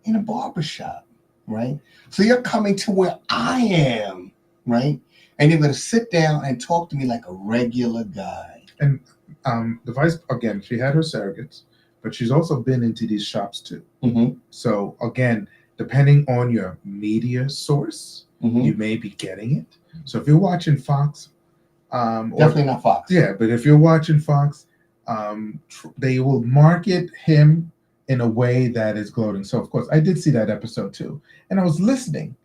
in a barbershop, right? So you're coming to where I am, right? And you're going to sit down and talk to me like a regular guy. And the vice, again, she had her surrogates, but she's also been into these shops too. So again, depending on your media source, you may be getting it. So if you're watching Fox, definitely not Fox. Yeah, but if you're watching Fox, they will market him in a way that is gloating. So of course, I did see that episode too, and I was listening.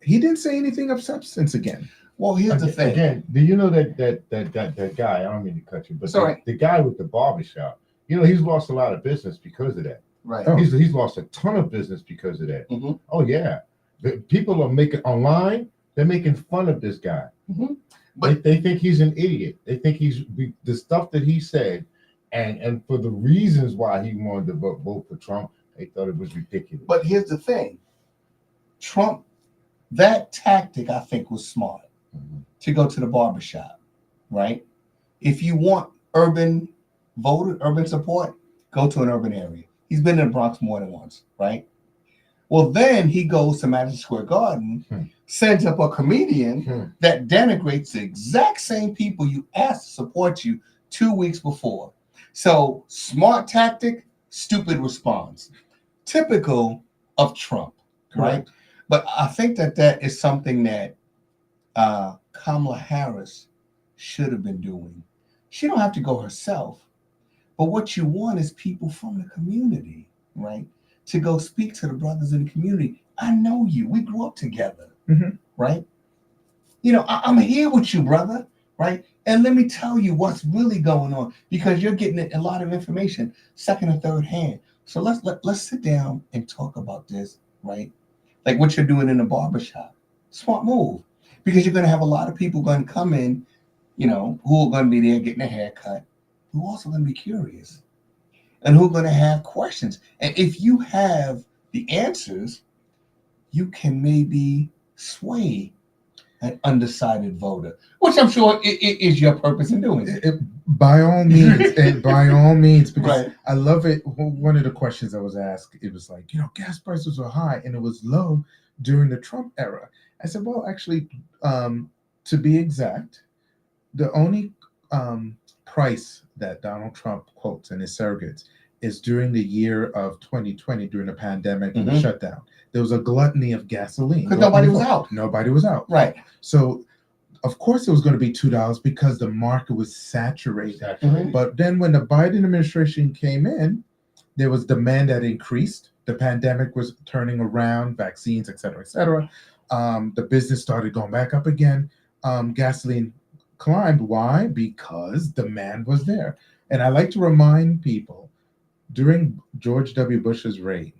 He didn't say anything of substance again. Well, here's the thing. Again, do you know that guy? I don't mean to cut you, but the guy with the barbershop, he's lost a lot of business because of that. Right. Oh. He's lost a ton of business because of that. Oh yeah, the people are making online. They're making fun of this guy. But they think he's an idiot. They think the stuff that he said, and for the reasons why he wanted to vote for Trump, they thought it was ridiculous. But here's the thing. Trump, that tactic I think was smart, to go to the barbershop, right? If you want urban support, go to an urban area. He's been in the Bronx more than once, right? Well, then he goes to Madison Square Garden, sends up a comedian that denigrates the exact same people you asked to support you 2 weeks before. So smart tactic, stupid response. Typical of Trump, right? Correct. But I think that is something that Kamala Harris should have been doing. She don't have to go herself, but what you want is people from the community, right? To go speak to the brothers in the community. I know you. We grew up together, Mhm. right? You know, I'm here with you, brother, right? And let me tell you what's really going on because you're getting a lot of information second and third hand. So let's sit down and talk about this, right? Like what you're doing in the barbershop. Smart move. Because you're going to have a lot of people going to come in, you know, who are going to be there getting a haircut, who are also going to be curious and who are going to have questions. And if you have the answers, you can maybe sway an undecided voter, which I'm sure is your purpose in doing it. By all means, by all means, because Right. I love it. One of the questions I was asked, it was like, gas prices were high and it was low during the Trump era. I said, well, actually, to be exact, the only price that Donald Trump quotes in his surrogates is during the year of 2020, during the pandemic and the shutdown. There was a gluttony of gasoline. Because nobody was out. Nobody was out. Right. So, of course, it was going to be $2 because the market was saturated. But then when the Biden administration came in, there was demand that increased. The pandemic was turning around, vaccines, et cetera, et cetera. The business started going back up again. Gasoline climbed. Why? Because demand was there. And I like to remind people, during George W. Bush's reign,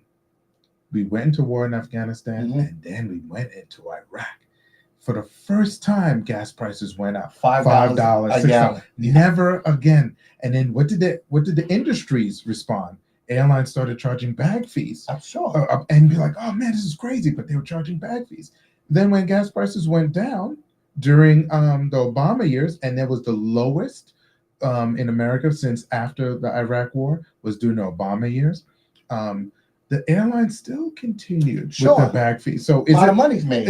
we went into war in Afghanistan, and then we went into Iraq. For the first time, gas prices went up. $5, $6. Never again. And then what did the industries respond? Airlines started charging bag fees. I'm sure. And be like, oh man, this is crazy. But they were charging bag fees. Then when gas prices went down during the Obama years, and that was the lowest in America since after the Iraq War, was during the Obama years. The airlines still continued with the bag fees. So a lot of money's made.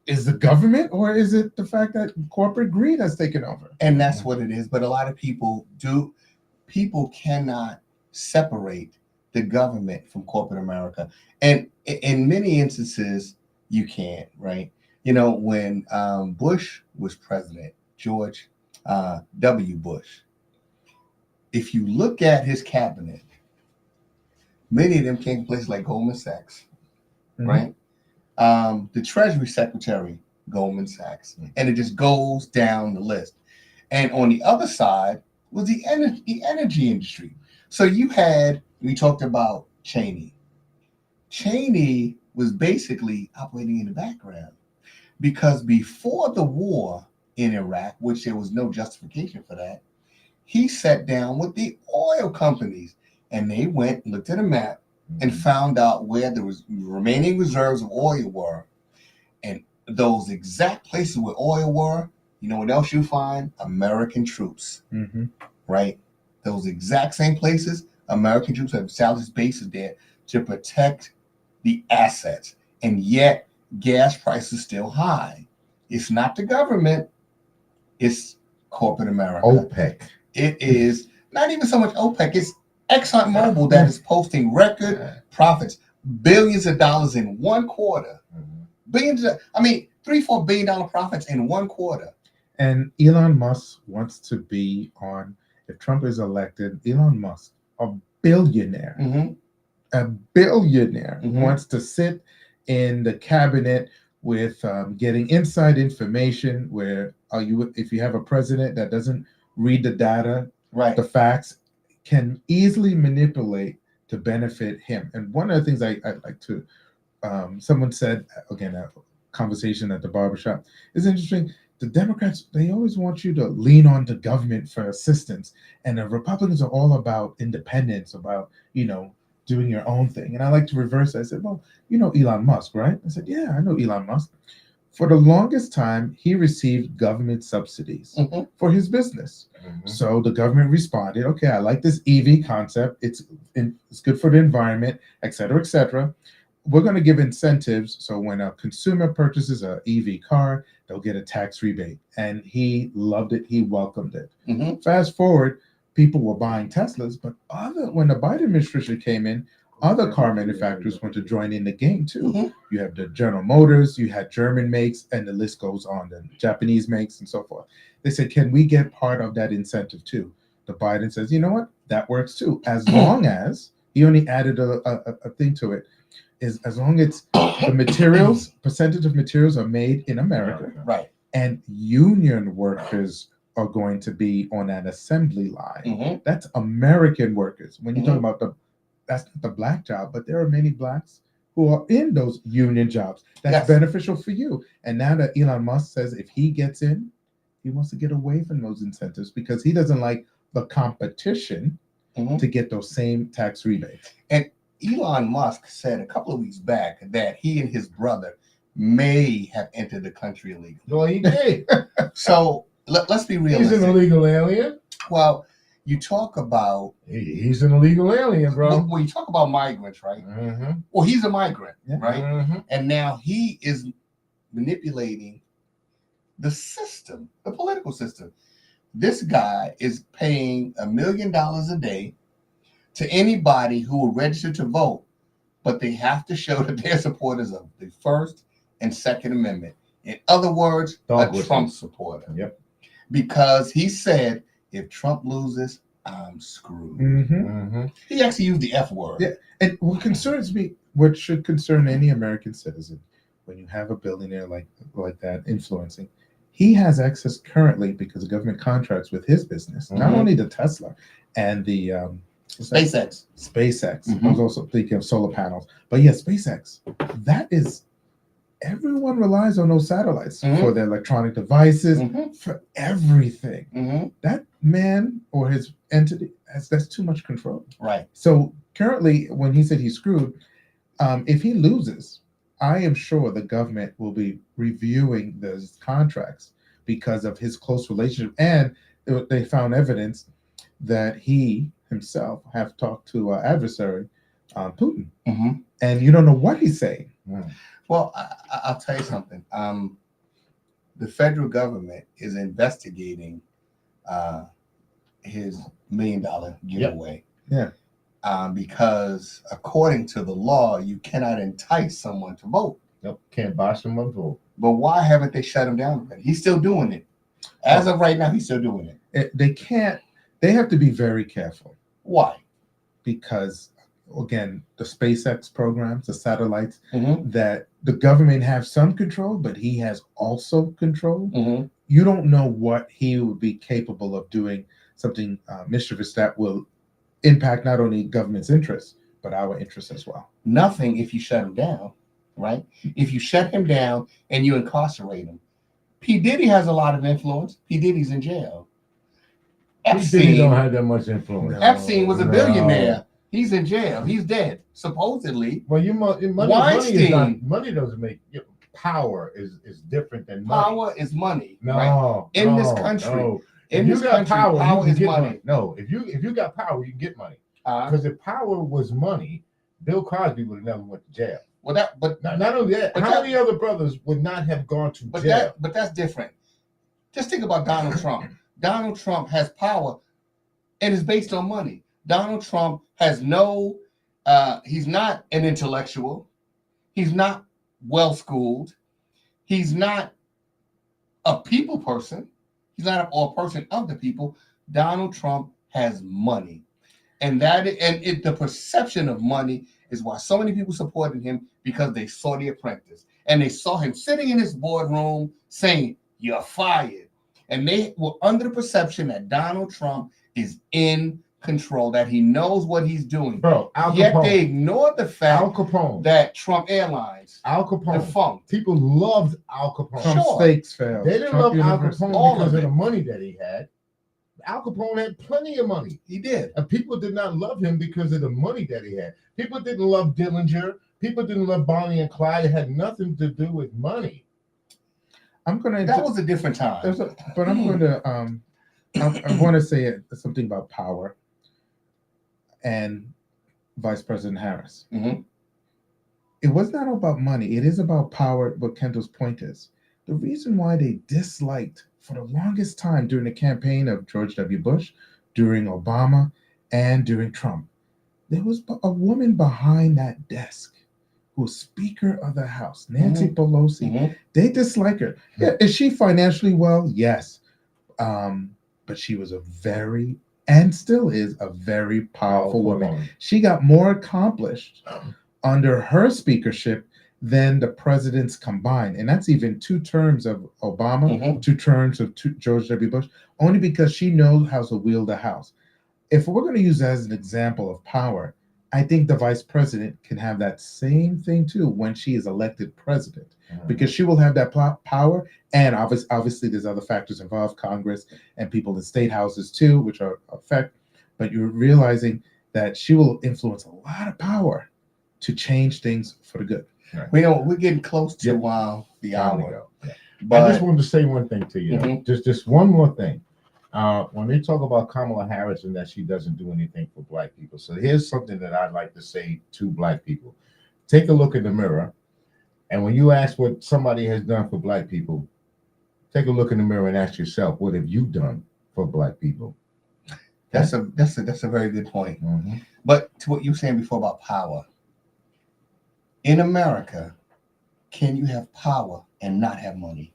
Is the government, or is it the fact that corporate greed has taken over? And that's what it is. But a lot of people cannot separate the government from corporate America. And in many instances, you can't, right? You know, when Bush was president, George W. Bush, if you look at his cabinet, many of them came from places like Goldman Sachs, right? The Treasury Secretary, Goldman Sachs, and it just goes down the list. And on the other side was the energy industry. So we talked about Cheney. Cheney was basically operating in the background because before the war in Iraq, which there was no justification for that, he sat down with the oil companies and they went, looked at a map, and found out where the remaining reserves of oil were. And those exact places where oil were, you know what else you find? American troops, right? Those exact same places, American troops have established bases there to protect the assets. And yet, gas prices still high. It's not the government, it's corporate America. OPEC. It is not even so much OPEC, it's ExxonMobil that is posting record profits, billions of dollars in one quarter. $3-4 billion profits in one quarter. And Elon Musk wants to be on, if Trump is elected, Elon Musk, a billionaire, wants to sit in the cabinet with getting inside information where if you have a president that doesn't read the data, the facts, can easily manipulate to benefit him. And one of the things I'd like to, someone said, again, a conversation at the barbershop, is interesting. The Democrats, they always want you to lean on the government for assistance. And the Republicans are all about independence, about, doing your own thing. And I like to reverse it. I said, well, you know Elon Musk, right? I said, yeah, I know Elon Musk. For the longest time, he received government subsidies for his business. So the government responded, okay, I like this EV concept. It's good for the environment, et cetera, et cetera. We're going to give incentives. So when a consumer purchases an EV car, they'll get a tax rebate. And he loved it. He welcomed it. Fast forward, people were buying Teslas, but when the Biden administration came in, other car manufacturers want to join in the game too. Mhm. You have the General Motors, you had German makes, and the list goes on, the Japanese makes and so forth. They said, can we get part of that incentive too? The Biden says, you know what, that works too, as long as he only added a thing to it, is as long as the materials, percentage of materials are made in America, Right. and union workers are going to be on an assembly line. Mhm. That's American workers. When you talk Mhm. about that's not the black job, but there are many blacks who are in those union jobs. That's Yes. beneficial for you. And now that Elon Musk says if he gets in, he wants to get away from those incentives because he doesn't like the competition Mhm. to get those same tax rebates. And Elon Musk said a couple of weeks back that he and his brother may have entered the country illegally. Well, he did. So let's be realistic. He's an illegal alien. Well, you talk about He's an illegal alien, bro. when you talk about migrants, right? Mm-hmm. Well, he's a migrant, Yeah. right? Mm-hmm. And now he is manipulating the system, the political system. This guy is paying $1 million a day to anybody who will register to vote, but they have to show that they're supporters of the First and Second Amendment. In other words, Dog a whistle. Trump supporter. Yep. Because he said, if Trump loses, I'm screwed. Mm-hmm. Mm-hmm. He actually used the F word. Yeah. And what concerns me, what should concern any American citizen, when you have a billionaire like that influencing, he has access currently because of government contracts with his business, not Mhm. only the Tesla and the SpaceX. SpaceX. Mhm. I was also thinking of solar panels, but yeah, SpaceX. That is, everyone relies on those satellites Mhm. for their electronic devices, Mhm. for everything. Mm-hmm. That man or his entity that's too much control. Right. So currently, when he said he's screwed, if he loses, I am sure the government will be reviewing those contracts because of his close relationship. And they found evidence that he himself have talked to our adversary, Putin. Mm-hmm. And you don't know what he's saying. Well, I'll tell you something. The federal government is investigating his $1 million giveaway. Yeah. Because according to the law, you cannot entice someone to vote. Nope. Can't buy someone vote. But why haven't they shut him down already? He's still doing it. As of right now, he's still doing it. They can't. They have to be very careful Why? because, again, the SpaceX programs, the satellites, Mm-hmm. that the government have some control, but he has also control. Mm-hmm. You don't know what he would be capable of doing, something mischievous that will impact not only government's interests, but our interests as well. Nothing if you shut him down, right? If you shut him down and you incarcerate him. P. Diddy has a lot of influence. P. Diddy's in jail. He don't Epstein, have that much influence. No. Epstein was a No. billionaire. He's in jail. He's dead, supposedly. Well, money is Weinstein. not, money doesn't make power is different than money. Power is money. No, right? In this country. no. In If you this got country, power, power you is can get money. No, if you got power, you can get money. Uh, Because if power was money, Bill Cosby would have never went to jail. well, that, but Not only that, But how that- many other brothers would not have gone to but jail? that's different. Just think about Donald Trump. Donald Trump has power, and it's based on money. Donald Trump has no. He's not an intellectual. He's not well schooled. He's not a people person. He's not a person of the people. Donald Trump has money, and the perception of money is why so many people supported him, because they saw The Apprentice and they saw him sitting in his boardroom saying, "You're fired," and they were under the perception that Donald Trump is in control, that he knows what he's doing. Bro, Al Yet Capone. they ignored the Al fact Capone. that Trump Airlines Al Capone. defunct. People loved Al Capone. Trump Sure. steaks failed. They didn't Trump love Al University. Capone All because of of it. the money that he had. Al Capone had plenty of money. He did. And people did not love him because of the money that he had. People didn't love Dillinger. People didn't love Bonnie and Clyde. It had nothing to do with money. I'm gonna. That was a different time. But I'm going to. I want to say something about power and Vice President Harris. Mhm. It was not about money. It is about power. What Kendall's point is, the reason why they disliked for the longest time during the campaign of George W. Bush during Obama and during Trump. There was a woman behind that desk who was Speaker of the House, Nancy Pelosi. They dislike her. Yeah, is she financially well? Yes. But she was a very, and still is a very powerful woman. She got more accomplished under her speakership than the presidents combined. And that's even 2 terms of Obama, 2 terms of George W. Bush, only because she knows how to wield the House. If we're going to use that as an example of power, I think the vice president can have that same thing too when she is elected president, because she will have that power. And obviously there's other factors involved, Congress and people in state houses too, which are affect. But you're realizing that she will influence a lot of power to change things for the good. Right. We're getting close to the hour. But I just wanted to say one thing to you. Just one more thing. When they talk about Kamala Harris and that she doesn't do anything for Black people, so here's something that I'd like to say to Black people. Take a look in the mirror, and when you ask what somebody has done for Black people, take a look in the mirror and ask yourself, what have you done for Black people? That's a very good point. But to what you were saying before about power, in America, can you have power and not have money?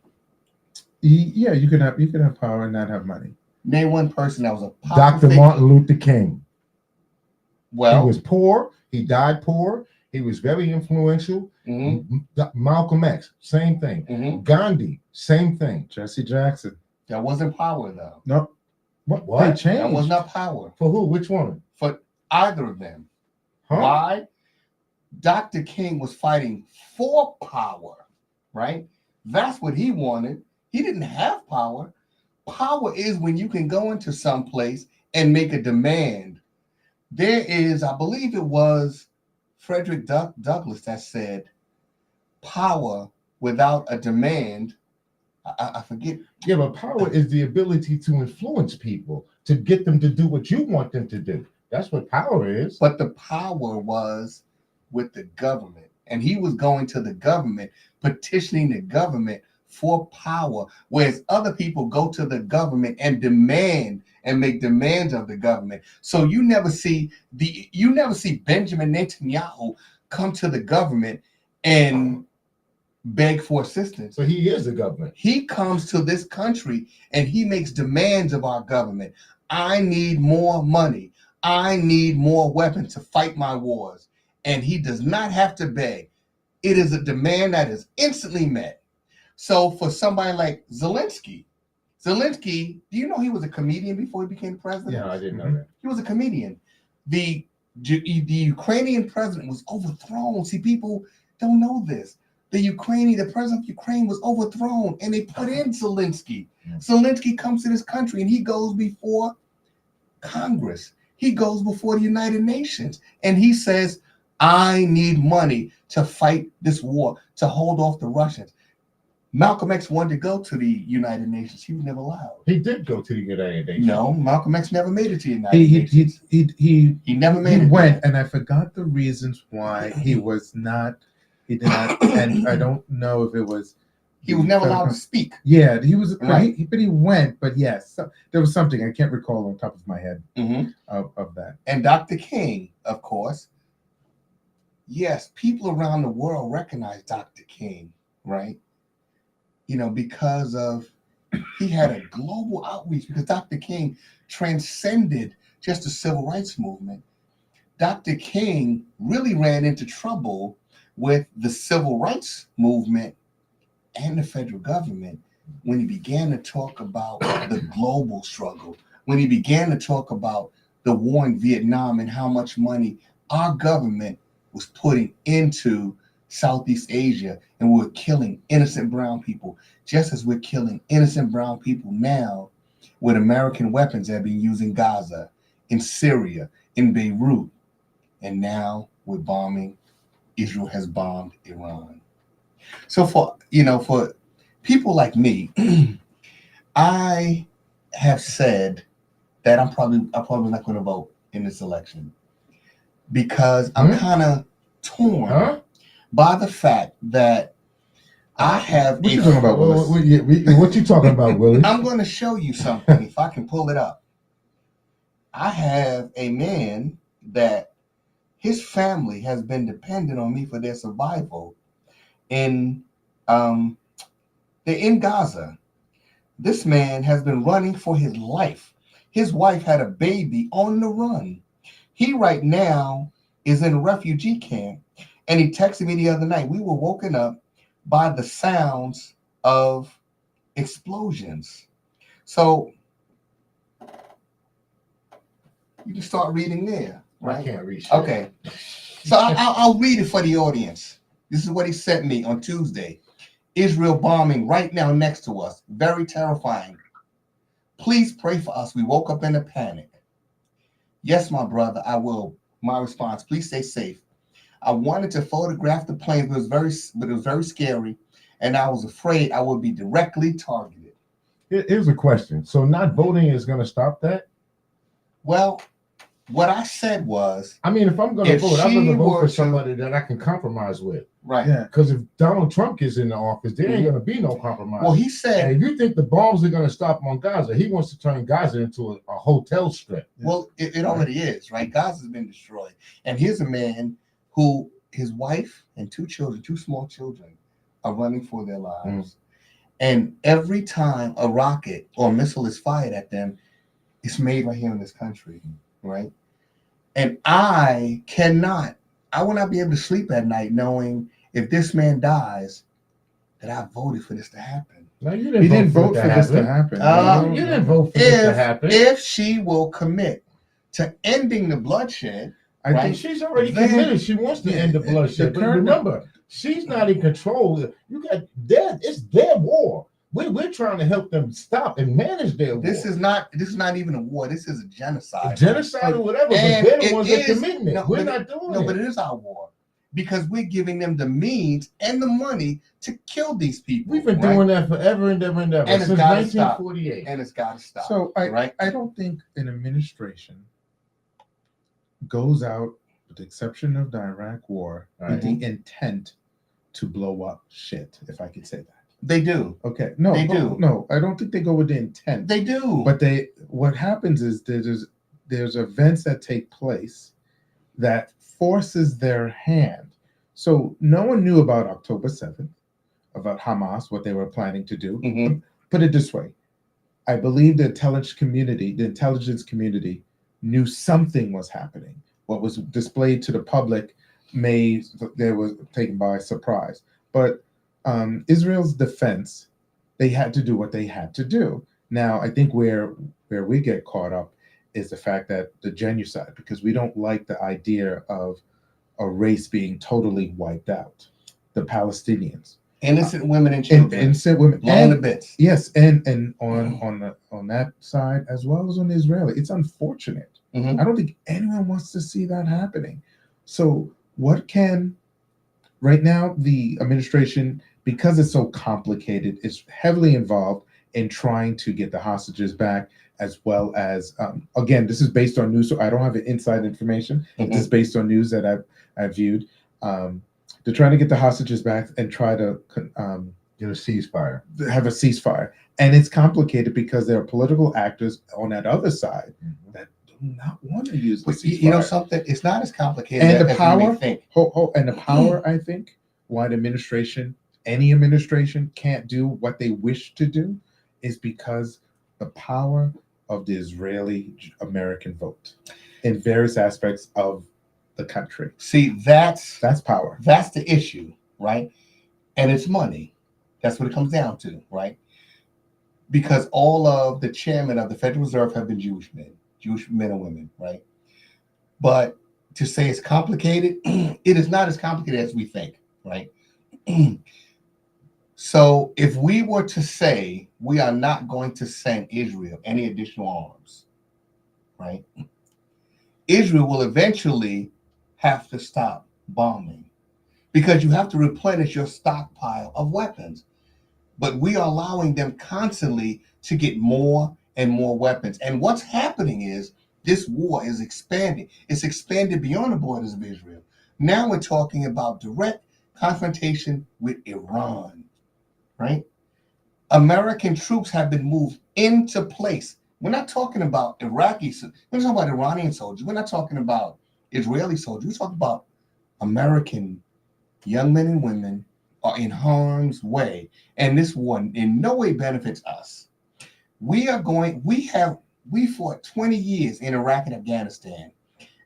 Yeah, you can have power and not have money. Name one person that was a Dr. Martin Luther King. Well, he was poor. He died poor. He was very influential. Malcolm X, same thing. Gandhi, same thing. Jesse Jackson. That wasn't power, though. No. What? They changed. That was not power. For who? Which one? For either of them. Why? Dr. King was fighting for power, right? That's what he wanted. He didn't have power. Power is when you can go into some place and make a demand. There is, I believe it was Frederick Douglass that said, power without a demand, I forget. Yeah, but power is the ability to influence people, to get them to do what you want them to do. That's what power is. But the power was with the government. And he was going to the government, petitioning the government for power, whereas other people go to the government and demand and make demands of the government. So you never see Benjamin Netanyahu come to the government and beg for assistance. So he is the government. He comes to this country and he makes demands of our government. I need more money. I need more weapons to fight my wars. And he does not have to beg. It is a demand that is instantly met. So for somebody like Zelensky, do you know he was a comedian before he became president? Yeah, I didn't know that. He was a comedian. The Ukrainian president was overthrown. See, people don't know this. The president of Ukraine was overthrown, and they put in Zelensky. Zelensky comes to this country, and he goes before Congress. He goes before the United Nations, and he says, I need money to fight this war, to hold off the Russians. Malcolm X wanted to go to the United Nations. He was never allowed. He did go to the United Nations. No, Malcolm X never made it to the United Nations. He never made it. He went, and I forgot the reasons why he was not. He did not, and I don't know if it was. He was never allowed to speak. Yeah, he was. Right. But he went. But yes, so, there was something I can't recall on top of my head of that. And Dr. King, of course. Yes, people around the world recognize Dr. King, right? You know, because of he had a global outreach, because Dr. King transcended just the civil rights movement. Dr. King really ran into trouble with the civil rights movement and the federal government when he began to talk about the global struggle, when he began to talk about the war in Vietnam and how much money our government was putting into Southeast Asia, and we're killing innocent brown people, just as we're killing innocent brown people now with American weapons that have been used in Gaza, in Syria, in Beirut, and now we're bombing. Israel has bombed Iran. So for people like me, I have said that I'm probably not going to vote in this election because I'm kind of torn by the fact that I have. What you talking about, Willis? What you talking about, Willis? I'm going to show you something if I can pull it up. I have a man that his family has been dependent on me for their survival in they're in Gaza. This man has been running for his life. His wife had a baby on the run. He right now is in a refugee camp, and he texted me the other night. We were woken up by the sounds of explosions. So you can start reading there, right? I can't read shit. Okay. So I'll read it for the audience. This is what he sent me on Tuesday. Israel bombing right now next to us. Very terrifying. Please pray for us. We woke up in a panic. Yes, my brother, I will. My response, please stay safe. I wanted to photograph the planes, but it was very scary, and I was afraid I would be directly targeted. Here's a question. So not voting is going to stop that? Well, what I said was, I mean, if I'm going to If vote, I'm she going to vote were for to- somebody that I can compromise with. right. Yeah. Because if Donald Trump is in the office, there ain't going to be no compromise. Well, he said, and if you think the bombs are going to stop on Gaza, he wants to turn Gaza into a hotel strip. well, it already is, right? Gaza's been destroyed. And here's a man who his wife and two small children, are running for their lives. And every time a rocket or missile is fired at them, it's made right here in this country, right? And I will not be able to sleep at night knowing if this man dies, that I voted for this to happen. No, you He didn't vote it for this to happen. You didn't vote for this to happen. If she will commit to ending the bloodshed, I right? think She's already Then- committed. She wants to end the bloodshed. But remember, she's not in control. You got it's their war. We're trying to help them stop and manage their war. this is not even a war. This is a genocide. Genocide or whatever, And but they're the it ones that is- committing it. no, We're but not doing No, it. but it is our war because we're giving them the means and the money to kill these people. We've been right? doing that forever and ever and ever, And it's since gotta stop. 1948. And it's got to stop. So right? I don't think an administration goes out, with the exception of the Iraq War, with the intent to blow up shit, if I could say that. They do. Okay. No, They do. No, I don't think they go with the intent. They do. But what happens is there's events that take place that forces their hand. So no one knew about October 7th, about Hamas, what they were planning to do. Mhm. Put it this way. I believe the intelligence community knew something was happening. What was displayed to the public they was taken by surprise. But Israel's defense, they had to do what they had to do. Now, I think where we get caught up is the fact that the genocide, because we don't like the idea of a race being totally wiped out. The Palestinians, Innocent women and children, innocent women, blown to bits. yes, and on that side as well as on the Israeli, it's unfortunate. Mhm. I don't think anyone wants to see that happening. So right now the administration, because it's so complicated, is heavily involved in trying to get the hostages back, as well as again, this is based on news, so I don't have inside information. This is based on news that I've viewed. They're trying to get the hostages back and try to Get a ceasefire. have a ceasefire, and it's complicated because there are political actors on that other side that do not want to use the But ceasefire. you know something? It's not as complicated And the as power- you may think. And the power, I think, why any administration can't do what they wish to do is because the power of the Israeli-American vote in various aspects of the country. See, that's power. That's the issue, right? And it's money. That's what it comes down to, right? Because all of the chairmen of the Federal Reserve have been Jewish men and women, right? But to say it's complicated, it is not as complicated as we think, right? So if we were to say we are not going to send Israel any additional arms, right? Israel will eventually have to stop bombing because you have to replenish your stockpile of weapons. But we are allowing them constantly to get more and more weapons. And what's happening is this war is expanding. It's expanded beyond the borders of Israel. Now we're talking about direct confrontation with Iran, right? American troops have been moved into place We're not talking about Iraqi. We're not talking about Iranian soldiers. We're not talking about Israeli soldiers. We're talking about American young men and women are in harm's way, and this war in no way benefits us. We fought 20 years in Iraq and Afghanistan,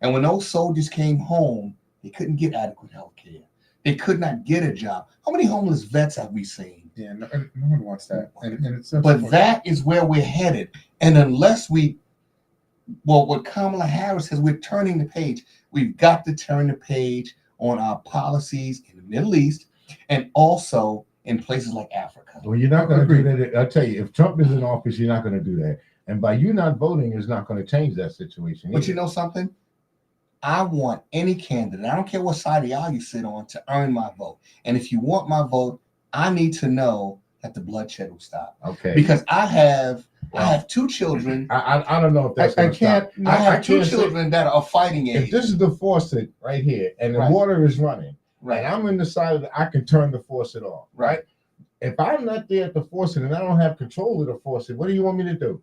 and when those soldiers came home, they couldn't get adequate health care. They could not get a job. How many homeless vets have we seen? Yeah, no one wants that. And it's but that is where we're headed. And unless what Kamala Harris says, we're turning the page. We've got to turn the page on our policies in the Middle East and also in places like Africa. Well, you're not going to do that. I'll tell you, if Trump is in office, you're not going to do that. And by you not voting is not going to change that situation. But you know something? I want any candidate, I don't care what side of the aisle you sit on, to earn my vote. And if you want my vote, I need to know that the bloodshed will stop. Okay. Because I have 2 children. I don't know if that's I can't. I have 2 children that are fighting age. If this is the faucet right here and the water is running, and I'm in the side of I can turn the faucet off, right? If I'm not there at the faucet and I don't have control of the faucet, what do you want me to do?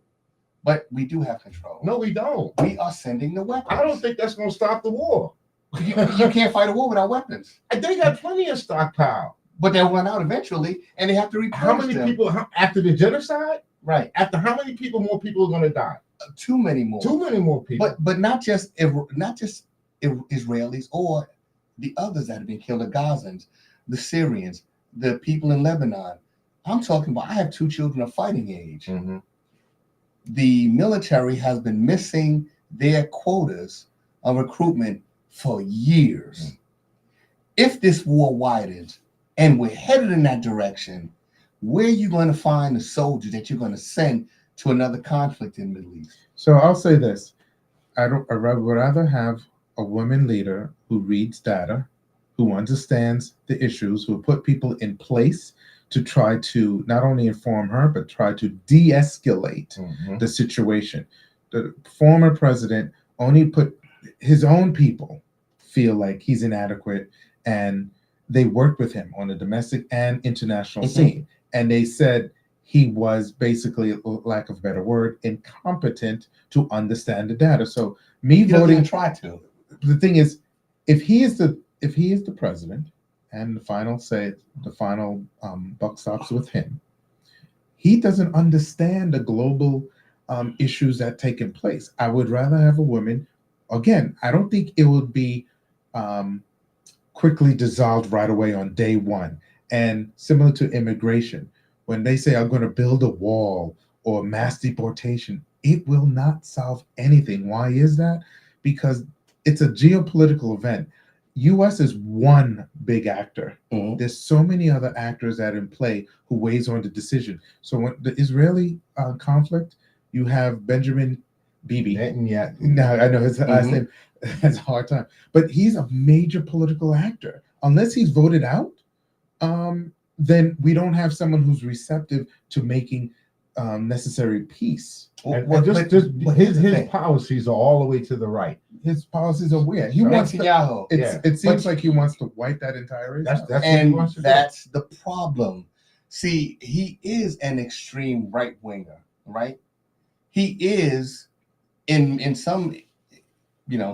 But we do have control. No, we don't. We are sending the weapons. I don't think that's going to stop the war. You can't fight a war without weapons. They got plenty of stockpile. But they'll run out eventually, and they have to replenish How many them. people, after the genocide? Right. After how many people, more people are going to die? Too many more. Too many more people. But not just Israelis or the others that have been killed, the Gazans, the Syrians, the people in Lebanon. I'm talking about, I have 2 children of fighting age. Mm-hmm. The military has been missing their quotas of recruitment for years. Mm-hmm. If this war widens and we're headed in that direction, where are you going to find the soldiers that you're going to send to another conflict in the Middle East? So I'll say this. I would rather have a woman leader who reads data, who understands the issues, who put people in place to try to not only inform her, but try to de-escalate the situation. The former president only put his own people feel like he's inadequate, and they worked with him on the domestic and international scene. And they said he was basically, lack of a better word, incompetent to understand the data. So me voting, try to. The thing is, if he is the president, and the final buck stops with him, he doesn't understand the global issues that taken place. I would rather have a woman. Again, I don't think it would be quickly dissolved right away on day one. And similar to immigration, when they say I'm going to build a wall or mass deportation, it will not solve anything. Why is that? Because it's a geopolitical event. U.S. is one big actor. Mm-hmm. There's so many other actors that are in play who weighs on the decision. So when the Israeli conflict, you have Benjamin Bibi. Now I know his last name has a hard time, but he's a major political actor. Unless he's voted out, then we don't have someone who's receptive to making necessary peace. His policies are all the way to the right. His policies are weird. He wants to, it seems like he wants to wipe that entire race. That's what he wants to do. That's the problem. See, he is an extreme right winger, right? He is in some,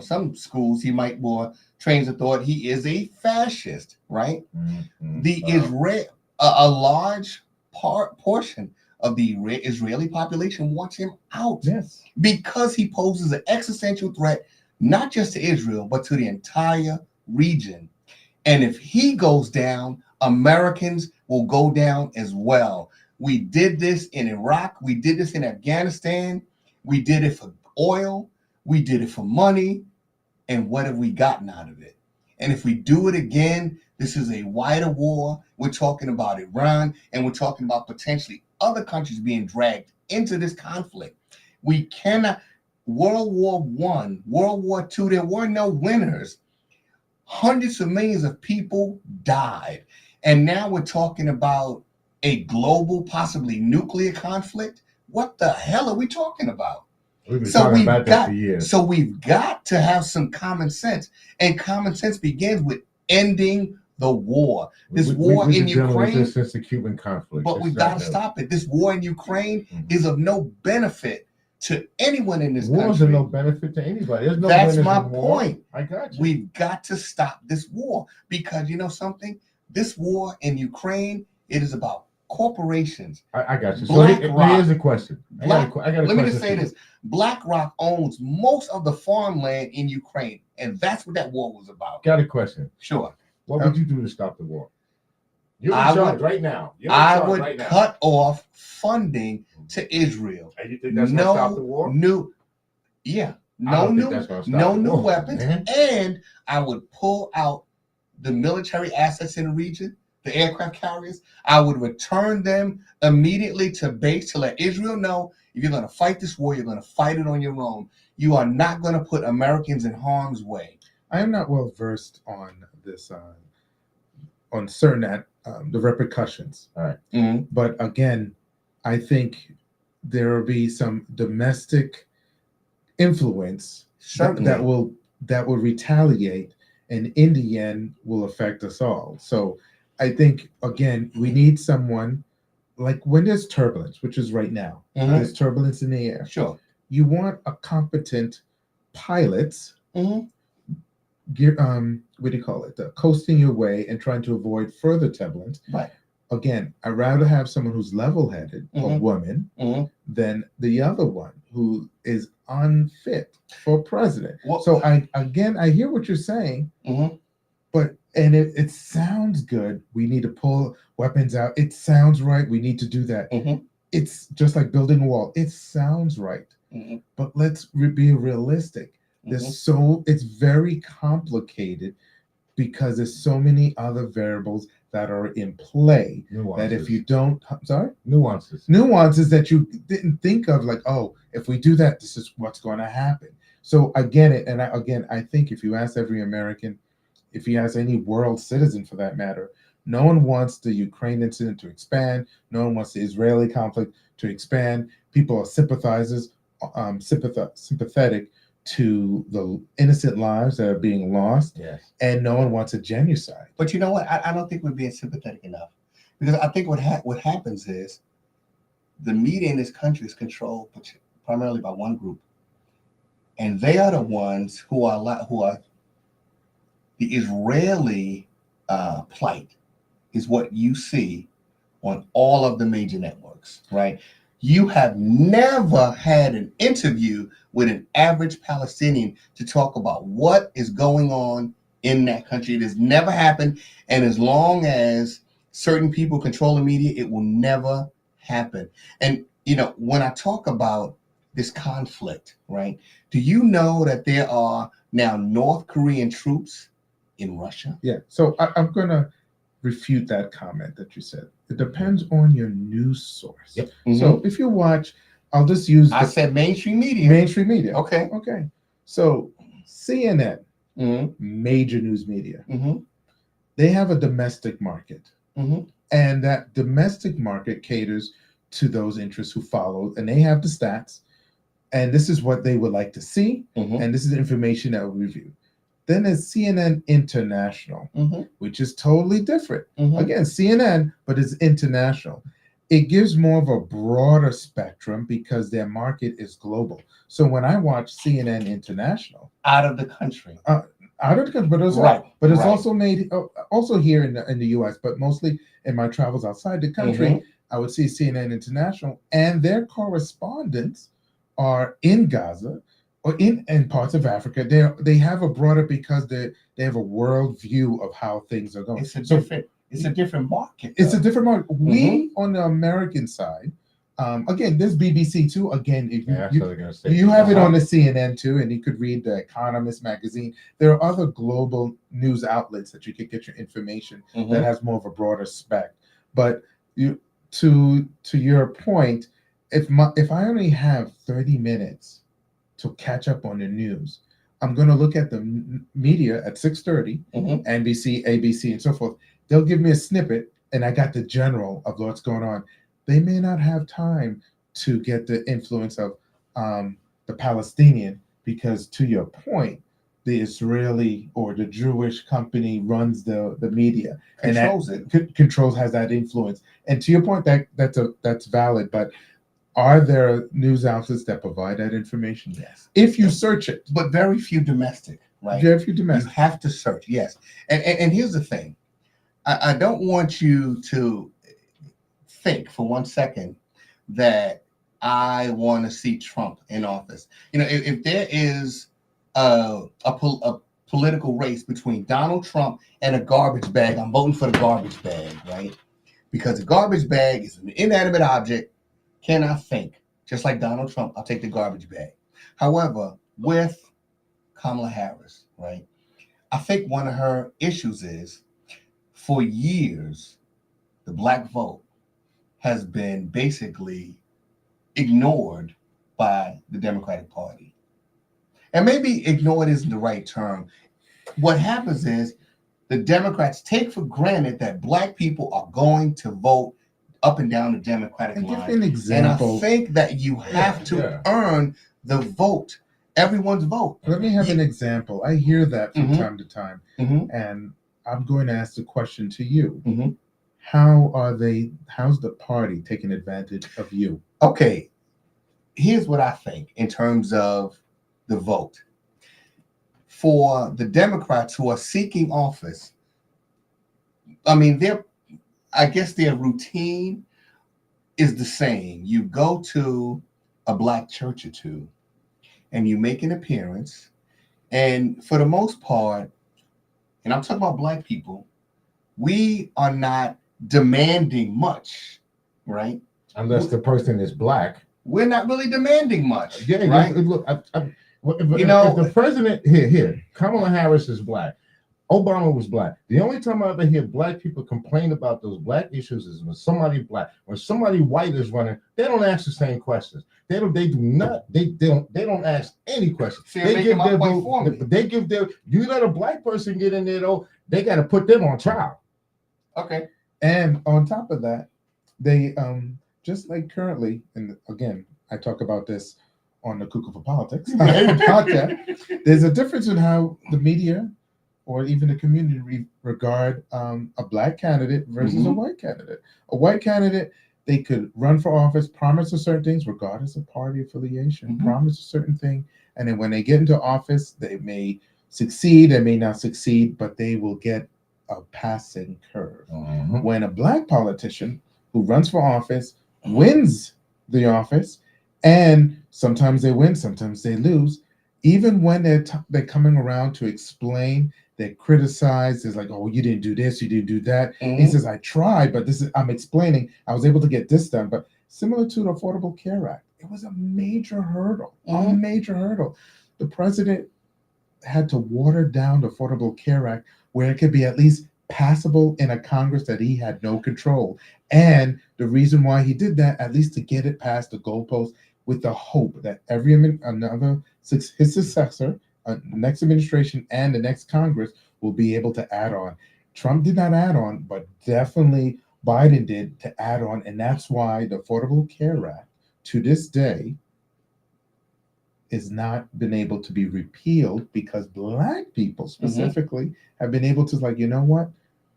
some schools he might more trains of thought. He is a fascist, right? Mm-hmm. A large portion of the Israeli population wants him out. Yes, because he poses an existential threat, not just to Israel, but to the entire region. And if he goes down, Americans will go down as well. We did this in Iraq. We did this in Afghanistan. We did it for oil. We did it for money. And what have we gotten out of it? And if we do it again, this is a wider war. We're talking about Iran, and we're talking about potentially other countries being dragged into this conflict. We cannot. World War I, World War II, there were no winners. Hundreds of millions of people died. And now we're talking about a global, possibly nuclear conflict. What the hell are we talking about? We've been talking about that for years. So we've got to have some common sense. And common sense begins with ending the war. This war in Ukraine, since the Cuban conflict. but we've got to stop it. This war in Ukraine is of no benefit to anyone in this Wars country. are no benefit to anybody. There's no That's winners my in war. point. I got you. We've got to stop this war because you know something? This war in Ukraine, it is about corporations. I got you. So BlackRock. here's a question. I got a Let me question just say for you. this. BlackRock owns most of the farmland in Ukraine, and that's what that war was about. Got a question. Sure. What would you do to stop the war? You're I in charge would- right now. You're in I charge would right now. cut off funding to Israel. And you think that's going to stop the war? No new war. weapons, Man. and I would pull out the military assets in the region, the aircraft carriers. I would return them immediately to base to let Israel know if you're going to fight this war, you're going to fight it on your own. You are not going to put Americans in harm's way. I am not well versed on this, on certain the repercussions. All right. Mhm. But again, I think there will be some domestic influence Certainly. that will retaliate, and in the end will affect us all. So I think again we need someone like when there's turbulence, which is right now. Mhm. There's turbulence in the air. Sure. You want a competent pilots. Mhm. What do you call it? Coasting your way and trying to avoid further turbulence. Right. Again, I'd rather have someone who's level-headed, a Mhm. woman, Mhm. than the other one who is unfit for president. Well- So I hear what you're saying, Mhm. but it sounds good. We need to pull weapons out. It sounds right. We need to do that. Mhm. It's just like building a wall. It sounds right, Mhm. but let's be realistic. It's very complicated because there's so many other variables that are in play Nuances. that if you don't, Nuances. nuances that you didn't think of, like, oh, if we do that, this is what's going to happen. So I get it. And I think if you ask every American, if you ask any world citizen for that matter, no one wants the Ukraine incident to expand. No one wants the Israeli conflict to expand. People are sympathizers, sympathetic to the innocent lives that are being lost, Yes. and no one wants a genocide. But you know what? I don't think we're being sympathetic enough because I think what happens is the media in this country is controlled primarily by one group, and they are the ones who are the Israeli plight is what you see on all of the major networks, right? You have never had an interview with an average Palestinian to talk about what is going on in that country. It has never happened. And as long as certain people control the media, it will never happen. And, you know, when I talk about this conflict, right, do you know that there are now North Korean troops in Russia? Yeah. So I'm going to refute that comment that you said. It depends on your news source. Yep. So if you watch, I'll just use I said mainstream media. mainstream media. Okay. Okay. So CNN, Mm-hmm. major news media, Mm-hmm. they have a domestic market. Mm-hmm. And that domestic market caters to those interests who follow, and they have the stats. And this is what they would like to see. Mm-hmm. And this is information that we review. Then there's CNN International, Mm-hmm. which is totally different. Mm-hmm. Again, CNN, but it's international. It gives more of a broader spectrum because their market is global. So when I watch CNN International, Out of the country. out of the country, but it's Right, but it's right. also made also here in the U.S., but mostly in my travels outside the country, Mhm. I would see CNN International, and their correspondents are in Gaza or in parts of Africa. They have a broader because they have a world view of how things are going. It's a So different market. it's a though. different market. We on the American side, again, there's BBC too. Again, if Yeah, that's you what they're gonna say. you have it on the CNN too, and you could read the Economist magazine. There are other global news outlets that you could get your information Mhm. that has more of a broader spec. But to your point, if I only have 30 minutes to catch up on the news, I'm going to look at the media at 6:30, Mhm. NBC, ABC, and so forth. They'll give me a snippet, and I got the general of what's going on. They may not have time to get the influence of the Palestinian, because to your point, the Israeli or the Jewish company runs the media Controls it. controls has that influence. And to your point, that's valid. But Are there news outlets that provide that information? Yes. If you search it, But very few domestic, right? very few You domestic. have to search, yes. And here's the thing. I don't want you to think for 1 second that I want to see Trump in office. You know, if there is a political race between Donald Trump and a garbage bag, I'm voting for the garbage bag, right? Because the garbage bag is an inanimate object, cannot think. Just like Donald Trump, I'll take the garbage bag. However, with Kamala Harris, right? I think one of her issues is for years, the black vote has been basically ignored by the Democratic Party. And maybe ignored isn't the right term. What happens is the Democrats take for granted that black people are going to vote up and down the Democratic And give line. me an And I example. think that you have to earn the vote, everyone's vote. Let me have an example. I hear that from Mhm. time to time, Mhm. and I'm going to ask the question to you. Mhm. How's the party taking advantage of you? Okay, here's what I think in terms of the vote. For the Democrats who are seeking office, I mean, I guess their routine is the same. You go to a black church or two and you make an appearance. And for the most part, and I'm talking about black people, we are not demanding much, right? Unless the person is black. We're not really demanding much, Yeah, right? look, if You know- the president here, Kamala Harris is black. Obama was black. The only time I ever hear black people complain about those black issues is when somebody black, when somebody white is running, they don't ask the same questions. They don't ask any questions. See, you're making my point for me. They give their, you let a black person get in there though, they got to put them on trial. Okay. And on top of that, they just like currently, and again, I talk about this on the Cuckoo for Politics podcast. There's a difference in how the media or even the community regard a black candidate versus a white candidate. A white candidate, they could run for office, promise a certain things, regardless of party affiliation, promise a certain thing, and then when they get into office, they may succeed, they may not succeed, but they will get a passing curve. When a black politician who runs for office wins the office, and sometimes they win, sometimes they lose, even when they're coming around to explain, they criticize. It's like, oh, you didn't do this, you didn't do that. He says, I tried, but I'm explaining. I was able to get this done. But similar to the Affordable Care Act, it was a major hurdle, a major hurdle. The president had to water down the Affordable Care Act where it could be at least passable in a Congress that he had no control. And the reason why he did that, at least to get it past the goalpost, with the hope that his successor, next administration and the next Congress will be able to add on. Trump did not add on, but definitely Biden did to add on. And that's why the Affordable Care Act to this day has not been able to be repealed, because black people specifically have been able to, like, you know what?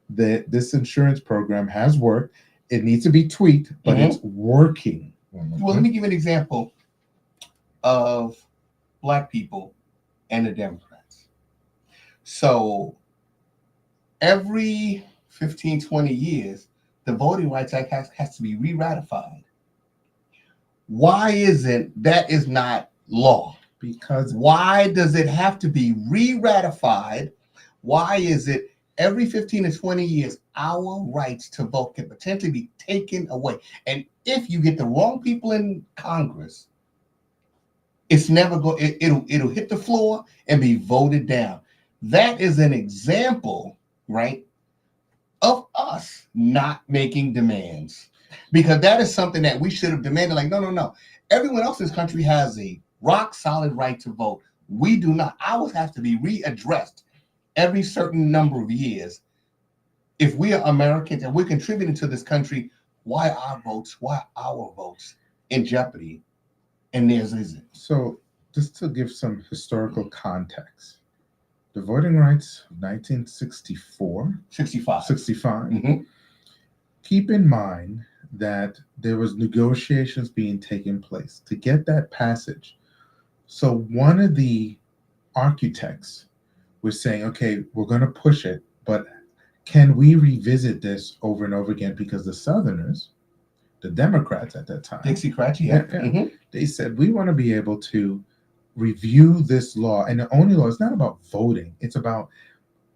This insurance program has worked. It needs to be tweaked, but it's working. Well, let me give you an example of black people and the Democrats. So every 15, 20 years, the Voting Rights Act has to be re-ratified. Why isn't that is not law? Because why does it have to be re-ratified? Why is it every 15 to 20 years, our rights to vote can potentially be taken away? And if you get the wrong people in Congress, it's never it'll hit the floor and be voted down. That is an example, right, of us not making demands, because that is something that we should have demanded. Like, no. Everyone else in this country has a rock solid right to vote. We do not. Ours has to be readdressed every certain number of years. If we are Americans and we're contributing to this country, why our votes in jeopardy and theirs isn't? So just to give some historical context, the Voting Rights of 1964, 65. 65 keep in mind that there was negotiations being taken place to get that passage. So one of the architects was saying, okay, we're going to push it, but can we revisit this over and over again? Because the Southerners, the Democrats at that time, Dixiecrats, yeah. Mhm. they said, we want to be able to review this law. And the only law is not about voting. It's about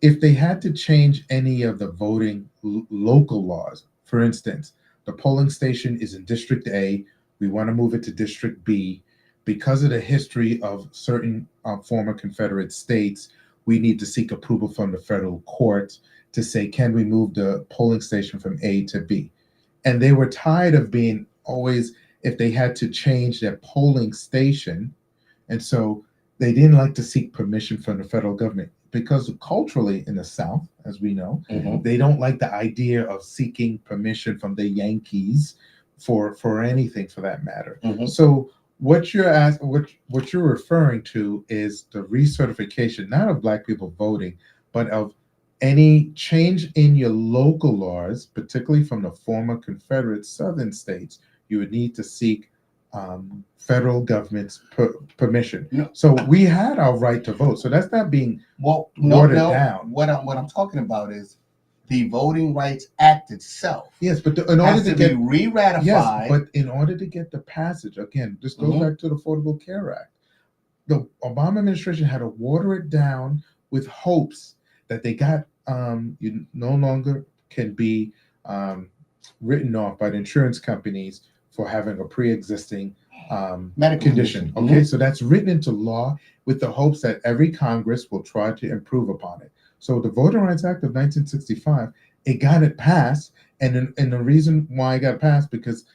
if they had to change any of the voting local laws. For instance, the polling station is in District A. We want to move it to District B. Because of the history of certain former Confederate states, we need to seek approval from the federal courts to say, can we move the polling station from A to B? And they were tired of being always, if they had to change their polling station. And so they didn't like to seek permission from the federal government because culturally in the South, as we know, they don't like the idea of seeking permission from the Yankees for anything for that matter. So what you're referring to is the recertification, not of Black people voting, but of any change in your local laws, particularly from the former Confederate Southern states. You would need to seek federal government's permission. No. So we had our right to vote. So that's not being watered down. What I'm talking about is the Voting Rights Act itself. Yes, but in order to get be re-ratified. Yes, but in order to get the passage, again, this goes back to the Affordable Care Act. The Obama administration had to water it down with hopes that they got you no longer can be written off by the insurance companies for having a pre-existing medical condition. Okay, so that's written into law with the hopes that every Congress will try to improve upon it. So the Voting Rights Act of 1965, it got it passed, and the reason why it got passed because,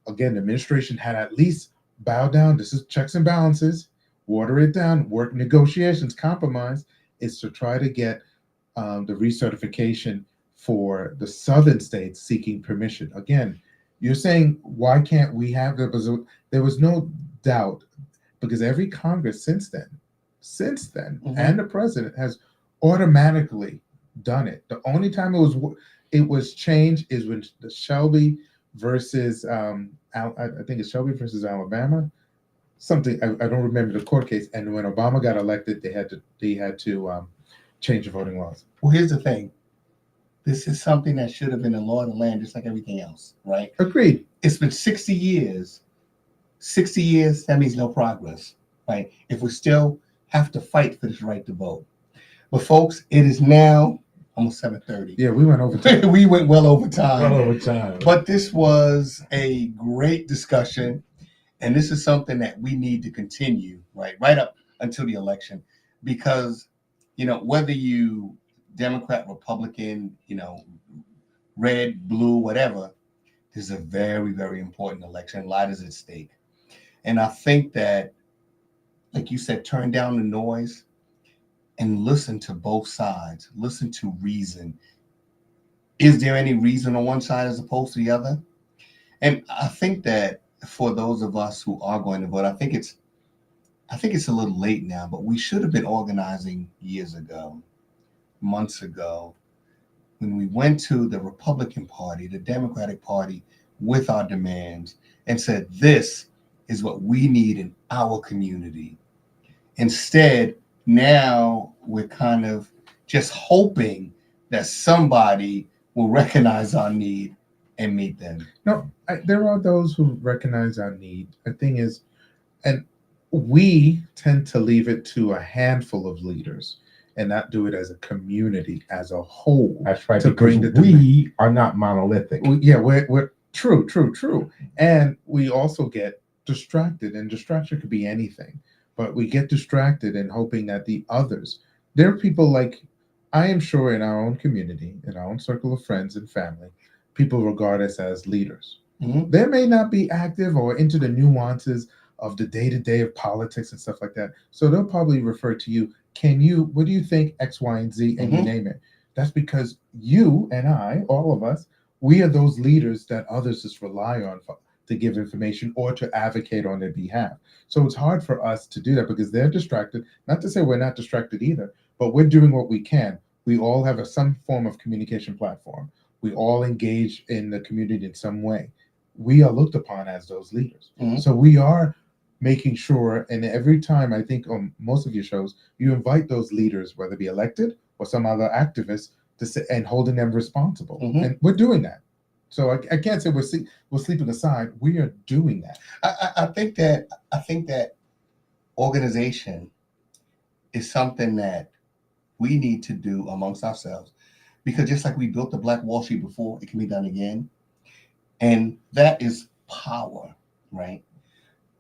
again, the administration had at least bow down. This is checks and balances, water it down, work negotiations, compromise, is to try to get the recertification for the Southern states seeking permission. Again, you're saying, why can't we have that? There was no doubt because every Congress since then, and the president has automatically done it. The only time it was changed is when the Shelby versus I think it's Shelby versus Alabama, something I don't remember the court case. And when Obama got elected, they had to change the voting laws. Well, here's the thing. This is something that should have been a law of the land, just like everything else, right? Agreed. It's been 60 years. 60 years, that means no progress, right? If we still have to fight for this right to vote. But folks, it is now almost 7:30. Yeah, we went over time. We went well over time. Well over time. But this was a great discussion. And this is something that we need to continue, right up until the election. Because, whether you Democrat, Republican, red, blue, whatever, this is a very, very important election. A lot is at stake. And I think that, like you said, turn down the noise and listen to both sides. Listen to reason. Is there any reason on one side as opposed to the other? And I think that for those of us who are going to vote, I think it's a little late now, but we should have been organizing years ago, months ago, when we went to the Republican Party, the Democratic Party, with our demands and said, this is what we need in our community. Instead, now we're kind of just hoping that somebody will recognize our need and meet them. No, there are those who recognize our need. The thing is, and we tend to leave it to a handful of leaders and not do it as a community, as a whole. That's right, to because we are not monolithic. We're true. And we also get distracted, and distraction could be anything. But we get distracted in hoping that the others, there are people like, I am sure in our own community, in our own circle of friends and family, people regard us as leaders. Mm-hmm. They may not be active or into the nuances of the day-to-day of politics and stuff like that. So they'll probably refer to you, what do you think X, Y, and Z, and you name it. That's because you and I, all of us, we are those leaders that others just rely on to give information or to advocate on their behalf. So it's hard for us to do that because they're distracted. Not to say we're not distracted either, but we're doing what we can. We all have some form of communication platform. We all engage in the community in some way. We are looked upon as those leaders. Mhm. So we are making sure, and every time I think on most of your shows, you invite those leaders, whether it be elected or some other activists, to sit and holding them responsible. Mhm. And we're doing that. So I can't say we're sleeping aside. We are doing that. I think that organization is something that we need to do amongst ourselves, because just like we built the Black Wall Street before, it can be done again, and that is power, right?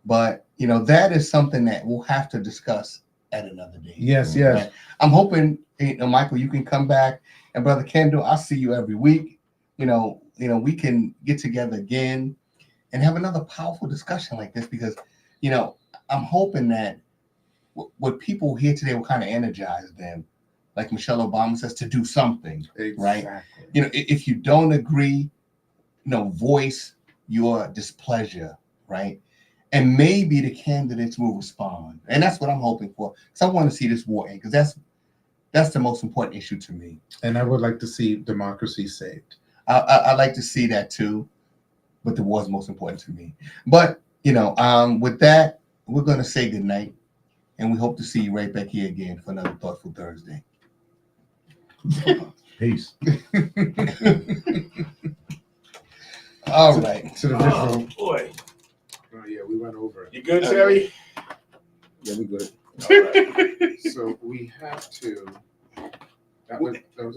But that is something that we'll have to discuss at another day. Yes, Mhm. yes. Right? I'm hoping, Michael, you can come back, and Brother Kendall, I see you every week. We can get together again and have another powerful discussion like this, because I'm hoping that what people hear today will kind of energize them, like Michelle Obama says, to do something. Right? If you don't agree, voice your displeasure, right? And maybe the candidates will respond, and that's what I'm hoping for. Because I want to see this war end, because that's the most important issue to me. And I would like to see democracy saved. I like to see that too, but the war is most important to me. But with that, we're going to say good night, and we hope to see you right back here again for another Thoughtful Thursday. Peace. All right. To the visual. Boy, Oh yeah, we went over. you good, Terry? Yeah, we good. All right. So we have to. That was a